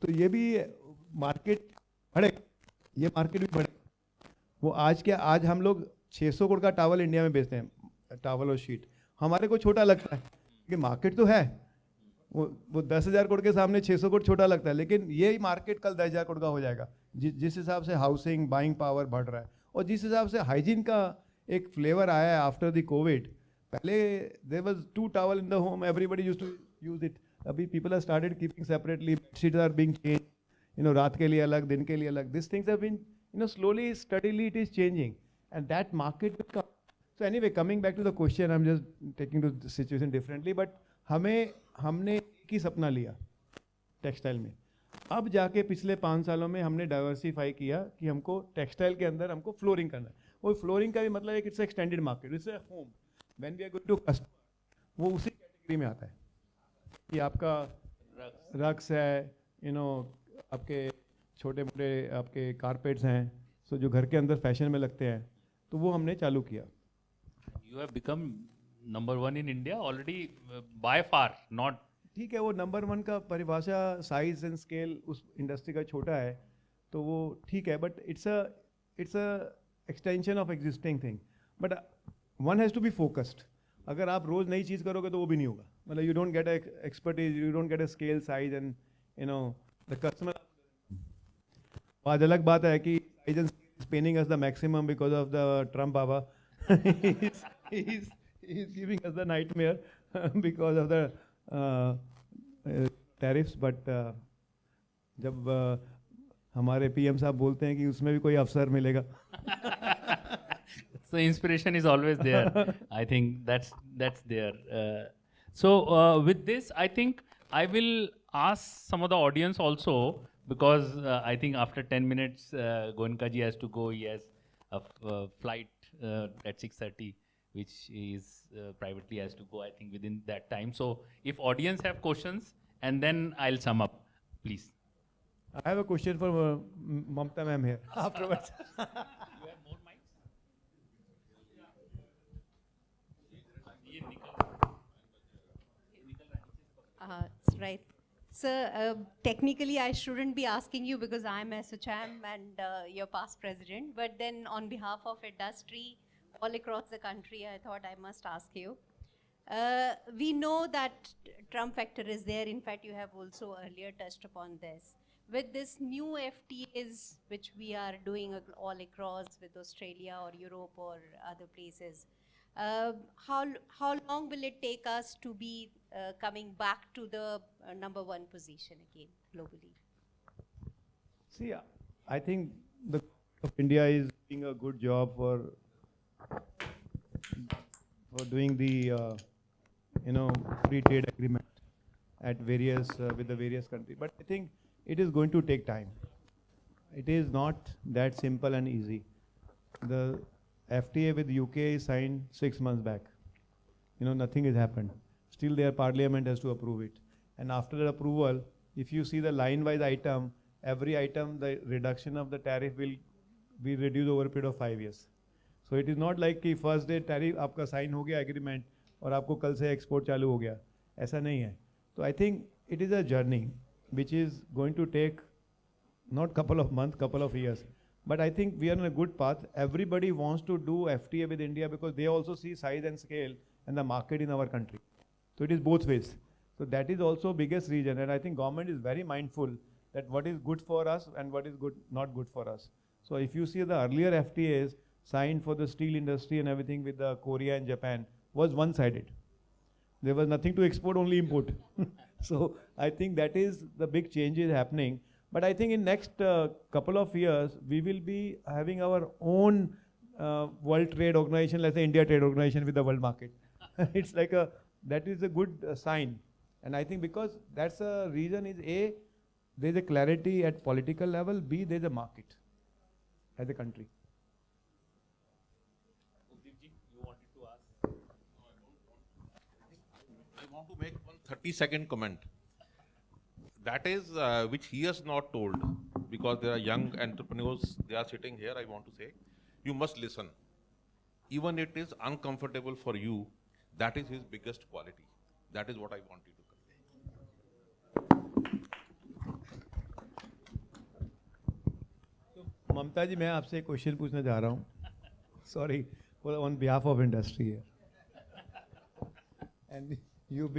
तो ये भी मार्केट बढ़े, ये मार्केट भी बढ़े. वो आज हम लोग 600 करोड़ का टावल इंडिया में बेचते हैं, टावल और शीट. हमारे को छोटा लगता है कि मार्केट तो है, वो 10,000 करोड़ के सामने 600 करोड़ छोटा लगता है. लेकिन ये मार्केट कल 10,000 करोड़ का हो जाएगा, जिस हिसाब से हाउसिंग, बाइंग पावर बढ़ रहा है. और जिस हिसाब से हाइजीन का एक फ्लेवर आया है आफ्टर द कोविड, पहले there was 2 towel in the home, everybody used to use it. अभी people are started keeping separately, bedsheets are being change, रात के लिए अलग, दिन के लिए अलग. This things have been slowly, steadily it is changing, and that market will come. So anyway, coming back to the question, I'm just taking to the situation differently, but हमने एक ही सपना लिया टेक्सटाइल में. अब जाके पिछले 5 सालों में हमने डाइवर्सिफाई किया कि हमको टेक्सटाइल के अंदर हमको फ्लोरिंग करना है. वो फ्लोरिंग का भी मतलब है कि it's extended market, it's a home. When we are going to customer, वो उसी कैटेगरी में आता है कि आपका रक्स है, आपके छोटे मोटे आपके कारपेट्स हैं, सो जो घर के अंदर फैशन में लगते हैं, तो वो हमने चालू किया. You have become number 1 in India already by far, not. ठीक है, वो नंबर 1 का परिभाषा साइज एंड स्केल उस इंडस्ट्री का छोटा है, तो वो ठीक है, but it's a extension of existing thing. But one has to be focused. अगर आप रोज़ नई चीज़ करोगे तो वो भी नहीं होगा. मतलब you don't get expertise, you don't get a scale, size and the customer. आज अलग बात है कि is paying us the maximum because of the Trump Baba. he's giving us the nightmare because of the tariffs. But जब हमारे PM साहब बोलते हैं कि उसमें भी कोई अवसर मिलेगा. So inspiration is always there. I think that's there. So with this, I think I will ask some of the audience also, because I think after 10 minutes, Goenka ji has to go. He has a flight at 6:30, which is privately has to go, I think, within that time. So if audience have questions, and then I'll sum up, please. I have a question for Mamta ma'am here afterwards. You have more mics? It's right. Sir, technically I shouldn't be asking you because I'm SHM and you're past president, but then on behalf of industry all across the country, I thought I must ask you. We know that Trump factor is there. In fact, you have also earlier touched upon this. With this new FTAs which we are doing all across with Australia or Europe or other places, how long will it take us to be coming back to the number 1 position again globally? See, I think the of India is doing a good job for doing the free trade agreement at various with the various countries. But I think it is going to take time. It is not that simple and easy. The FTA with UK is signed 6 months back. Nothing has happened. Still their parliament has to approve it. And after the approval, if you see the line-wise item, every item, the reduction of the tariff will be reduced over a period of 5 years. So it is not like कि first day tariff आपका sign हो गया agreement और आपको कल से export चालू हो गया. ऐसा नहीं है. So I think it is a journey which is going to take not couple of months, couple of years. But I think we are on a good path. Everybody wants to do FTA with India because they also see size and scale and the market in our country. So it is both ways. So that is also biggest reason, and I think government is very mindful that what is good for us and what is not good for us. So if you see the earlier FTAs signed for the steel industry and everything with the Korea and Japan was one-sided. There was nothing to export, only import. So I think that is the big changes happening. But I think in next couple of years, we will be having our own World Trade Organization, let's say India Trade Organization with the world market. It's like that is a good sign. And I think because that's a reason is A, there's a clarity at political level, B, there's a market as a country. Updeep ji, you wanted to ask? I want to make one 30-second comment. That is which he has not told, because there are young entrepreneurs, they are sitting here, I want to say, you must listen. Even it is uncomfortable for you, that is his biggest quality. That is what I want you to convey. ममता जी, मैं आपसे एक question पूछना चाह रहा हूँ. Sorry, on behalf of industry here. And you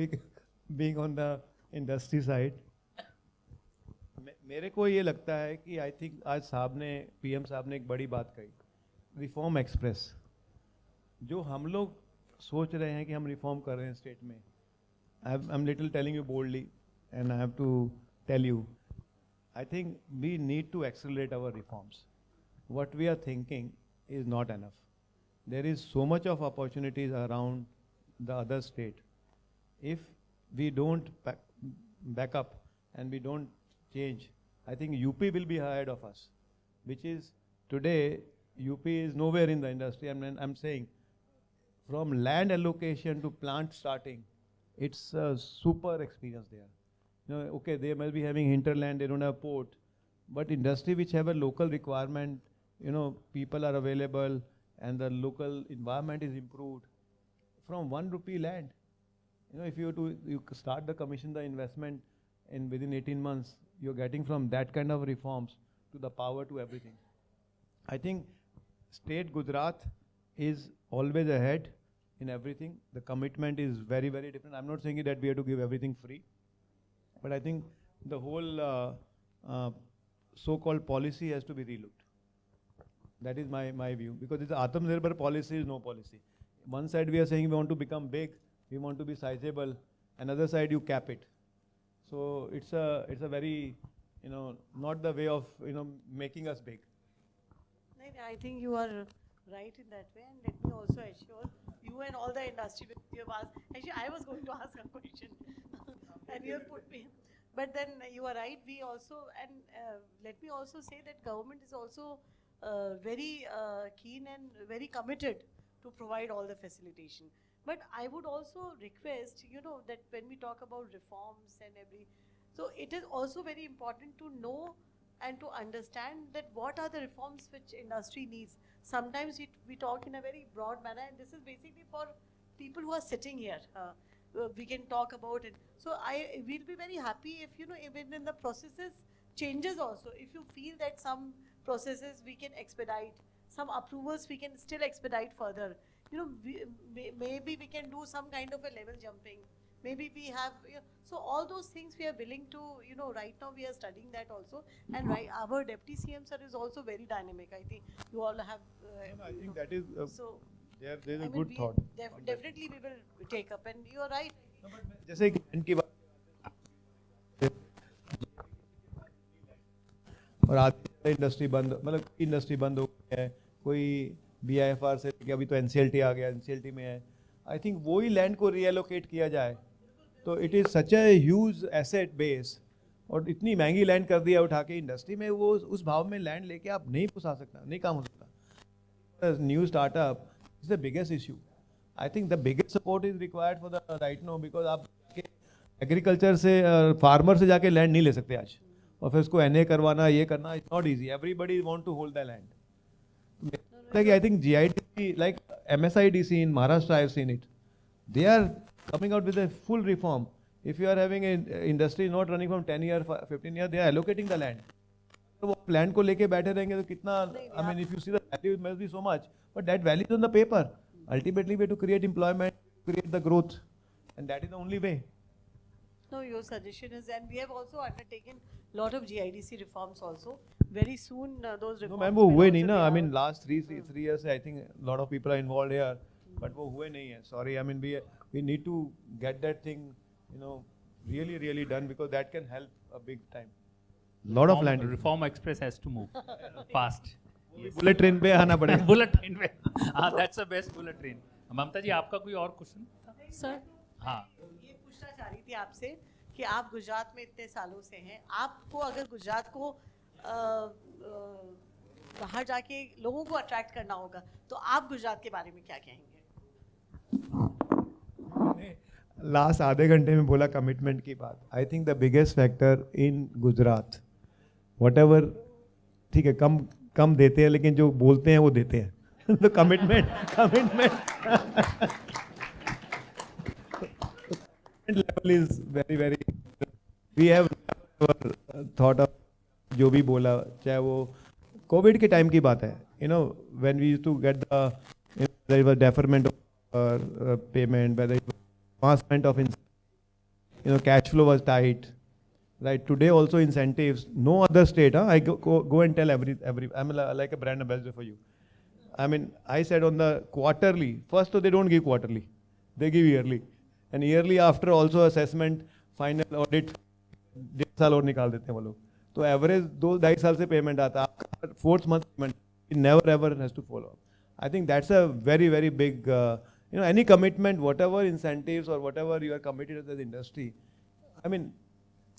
being on the industry side, मेरे को ये लगता है कि आई थिंक आज साहब ने पीएम साहब ने एक बड़ी बात कही रिफॉर्म एक्सप्रेस, जो हम लोग सोच रहे हैं कि हम रिफॉर्म कर रहे हैं स्टेट में, I am little telling you boldly and I have to tell you, I think we need to accelerate our reforms. What we are thinking is not enough. There is so much of opportunities around the other state. If we don't back up and we don't change, I think UP will be ahead of us, which is today UP is nowhere in the industry. I'm saying from land allocation to plant starting, it's a super experience there. You know, okay, they must be having hinterland, they don't have port, but industry which have a local requirement, you know, people are available and the local environment is improved from 1 rupee land. You know, if you start the commission the investment in within 18 months, you're getting from that kind of reforms to the power to everything. I think state Gujarat is always ahead in everything. The commitment is very, very different. I'm not saying that we have to give everything free. But I think the whole so-called policy has to be relooked. That is my view. Because it's Atmanirbhar policy is no policy. One side we are saying we want to become big, we want to be sizable. Another side you cap it. So it's a very, you know, not the way of, you know, making us big. I think you are right in that way, and let me also assure you and all the industry. You have asked. Actually, I was going to ask a question, and you have put me. But then you are right. We also, and let me also say that government is also very keen and very committed to provide all the facilitation. But I would also request, you know, that when we talk about reforms and so it is also very important to know and to understand that what are the reforms which industry needs. Sometimes we talk in a very broad manner, and this is basically for people who are sitting here. We can talk about it. So I will be very happy if, you know, even in the processes changes also, if you feel that some processes we can expedite, some approvals we can still expedite further. You know, maybe we can do some kind of a level jumping. Maybe we have, you know, so all those things we are willing to, you know, right now we are studying that also. And right, our Deputy CM sir is also very dynamic. I think you all have. I think that is, so there's a I mean, good thought. Definitely we will take up, and you are right. जैसे कि land की बात और आधी industry बंद, मतलब industry बंद हो गई है, कोई BIFR से कि अभी तो NCLT आ गया, NCLT में है. आई थिंक वही लैंड को रीएलोकेट किया जाए तो it is such a huge asset base, और इतनी महंगी लैंड कर दिया उठा के इंडस्ट्री में, वो उस भाव में लैंड लेके आप नहीं पुसा सकता, नहीं काम हो सकता. New startup is the biggest issue. I think the biggest support is required for the right no, because आप एग्रीकल्चर से फार्मर से जाके लैंड नहीं ले सकते आज, और फिर उसको NA करवाना, ये करना, it's not easy. Everybody want to hold the land. I think GIDC, like MSIDC in Maharashtra, I have seen it. They are coming out with a full reform. If you are having an industry not running from 10 years, 15 years, they are allocating the land. तो वो land को लेके बैठे रहेंगे तो कितना, I mean, if you see the value, it must be so much. But that value is on the paper. Ultimately, we have to create employment, create the growth, and that is the only way. No, your suggestion is, and we have also undertaken lot of GIDC reforms also. Very soon those reforms. No, ma'am, वो will हुए also नहीं ना. be I out. mean, last three years, I think a lot of people are involved here, but वो हुए नहीं है. Sorry, I mean, we need to get that thing, you know, really done, because that can help a big time. Lot of land. Reform Express has to move fast. Bullet train पे आना पड़ेगा. Bullet train पे, हाँ, that's the best bullet train. ममता जी, आपका कोई और question था? Sir, हाँ, ये पूछना चाह रही थी आपसे कि आप गुजरात में इतने सालों से हैं, आपको अगर गुजरात को बाहर जाके लोगों को अट्रैक्ट करना होगा, तो आप गुजरात के बारे में क्या कहेंगे? लास्ट आधे घंटे में बोला कमिटमेंट की बात. आई think the biggest factor in Gujarat, what ever, ठीक है, कम देते हैं, लेकिन जो बोलते हैं वो देते हैं. तो commitment level is very, we have thought of, जो भी बोला, चाहे वो कोविड के टाइम की बात है, you know, when we used to get the deferment of payment, whether advancement of, you know, cash flow was tight, right? Today also incentives. No other state, I go and tell every I'm like a brand ambassador for you. I mean, I said on the quarterly. First, so they don't give quarterly, they give yearly, and yearly after also assessment, final audit, 1.5 साल और निकाल देते हैं वो लोग. तो average 2-2.5 साल से पेमेंट आता है आपका. Fourth month payment never ever has to follow up. I think that's a very very big any commitment, whatever incentives or whatever you are committed as the industry. I mean,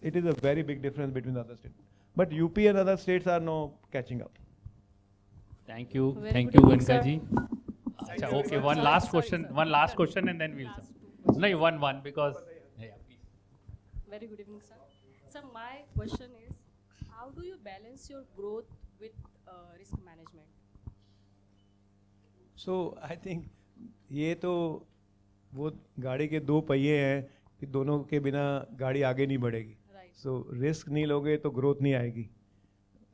it is a very big difference between the other states. But UP and other states are now catching up. Thank you. Very Thank good you, evening, Goenka sir. ji. Acha, okay, one Sorry, last sorry, question. sir. One last Done. question and then we'll. Last two No, one because. Yeah, please. Very good evening, sir. Sir, my question is, how do you balance your growth with risk management? So I think ये तो वो गाड़ी के दो पहिए हैं कि दोनों के बिना गाड़ी आगे नहीं बढ़ेगी. Right. So रिस्क नहीं लोगे तो ग्रोथ नहीं आएगी.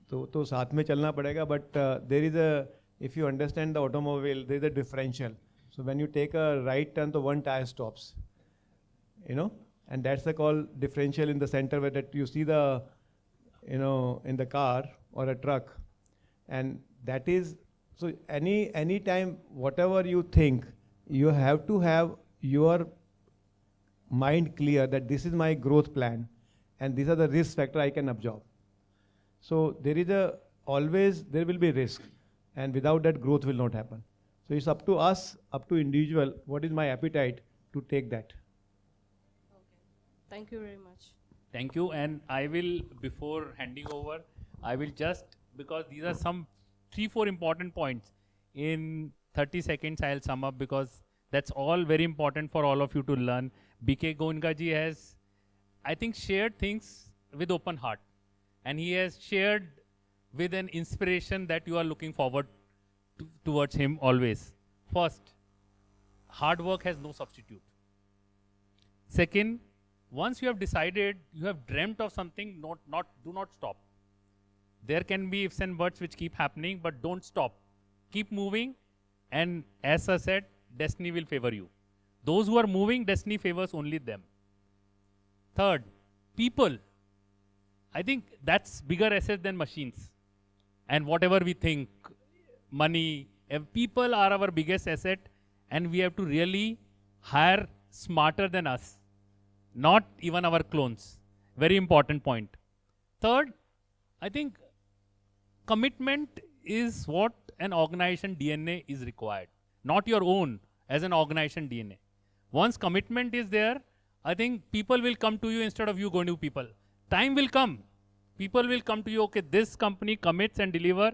तो साथ में चलना पड़ेगा. But there is a if you understand the automobile there is a differential. So when you take a right turn तो one tyre stops, and that's the call differential in the center where that you see the in the car or a truck. And that is, so any time whatever you think, you have to have your mind clear that this is my growth plan and these are the risk factor I can absorb. So there is always there will be risk, and without that growth will not happen. So it's up to us, up to individual, what is my appetite to take that. Thank you very much. Thank you. And I will, before handing over, I will just, because these are some 3-4 important points, in 30 seconds I'll sum up, because that's all very important for all of you to learn. BK Goenka ji has, I think, shared things with open heart. And he has shared with an inspiration that you are looking forward towards him always. First, hard work has no substitute. Second, once you have decided, you have dreamt of something, do not stop. There can be ifs and buts which keep happening, but don't stop. Keep moving, and as I said, destiny will favor you. Those who are moving, destiny favors only them. Third, people. I think that's bigger asset than machines. And whatever we think, money, people are our biggest asset, and we have to really hire smarter than us. Not even our clones. Very important point. Third, I think commitment is what an organization DNA is required. Not your own as an organization DNA. Once commitment is there, I think people will come to you instead of you going to people. Time will come. People will come to you, okay, this company commits and deliver.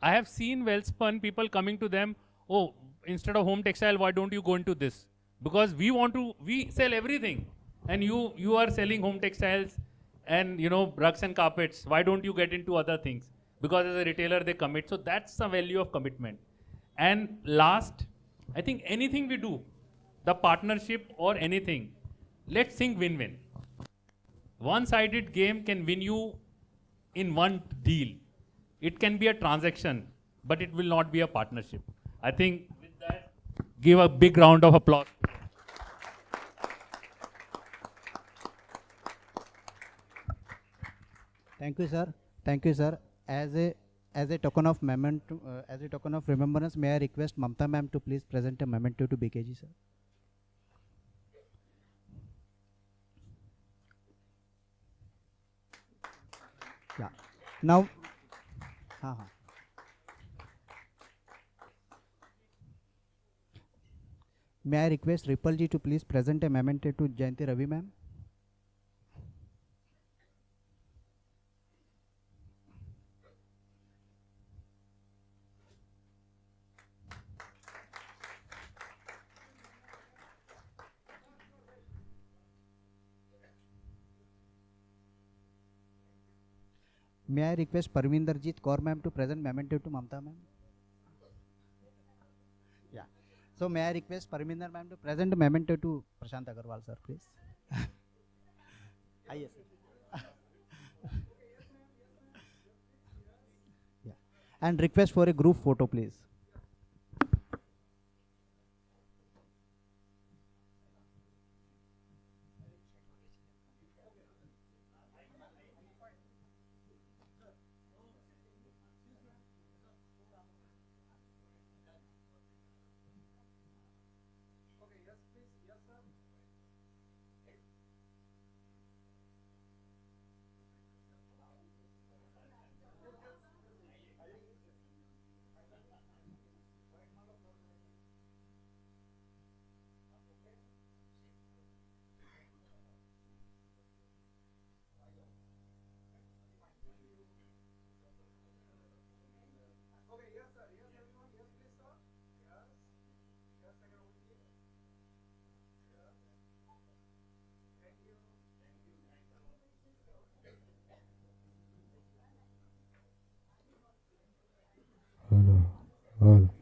I have seen Welspun people coming to them, oh, instead of home textile, why don't you go into this? Because we sell everything. And you are selling home textiles and rugs and carpets. Why don't you get into other things? Because as a retailer they commit. So that's the value of commitment. And last, I think anything we do, the partnership or anything, let's think win-win. One-sided game can win you in one deal. It can be a transaction, but it will not be a partnership. I think with that, give a big round of applause. Thank you, sir. Thank you, sir. As a token of memento, as a token of remembrance, may I request Mamta ma'am to please present a memento to BKG, sir. Yeah. Now, may I request Ripple ji to please present a memento to Jayanti Ravi ma'am. May I request Parvinderjeet Kaur ma'am to present memento to Mamta ma'am? Yeah. So may I request Parvinder ma'am to present memento to Prashant Agarwal sir, please? Yes, sir. Yeah. And request for a group photo, please. all.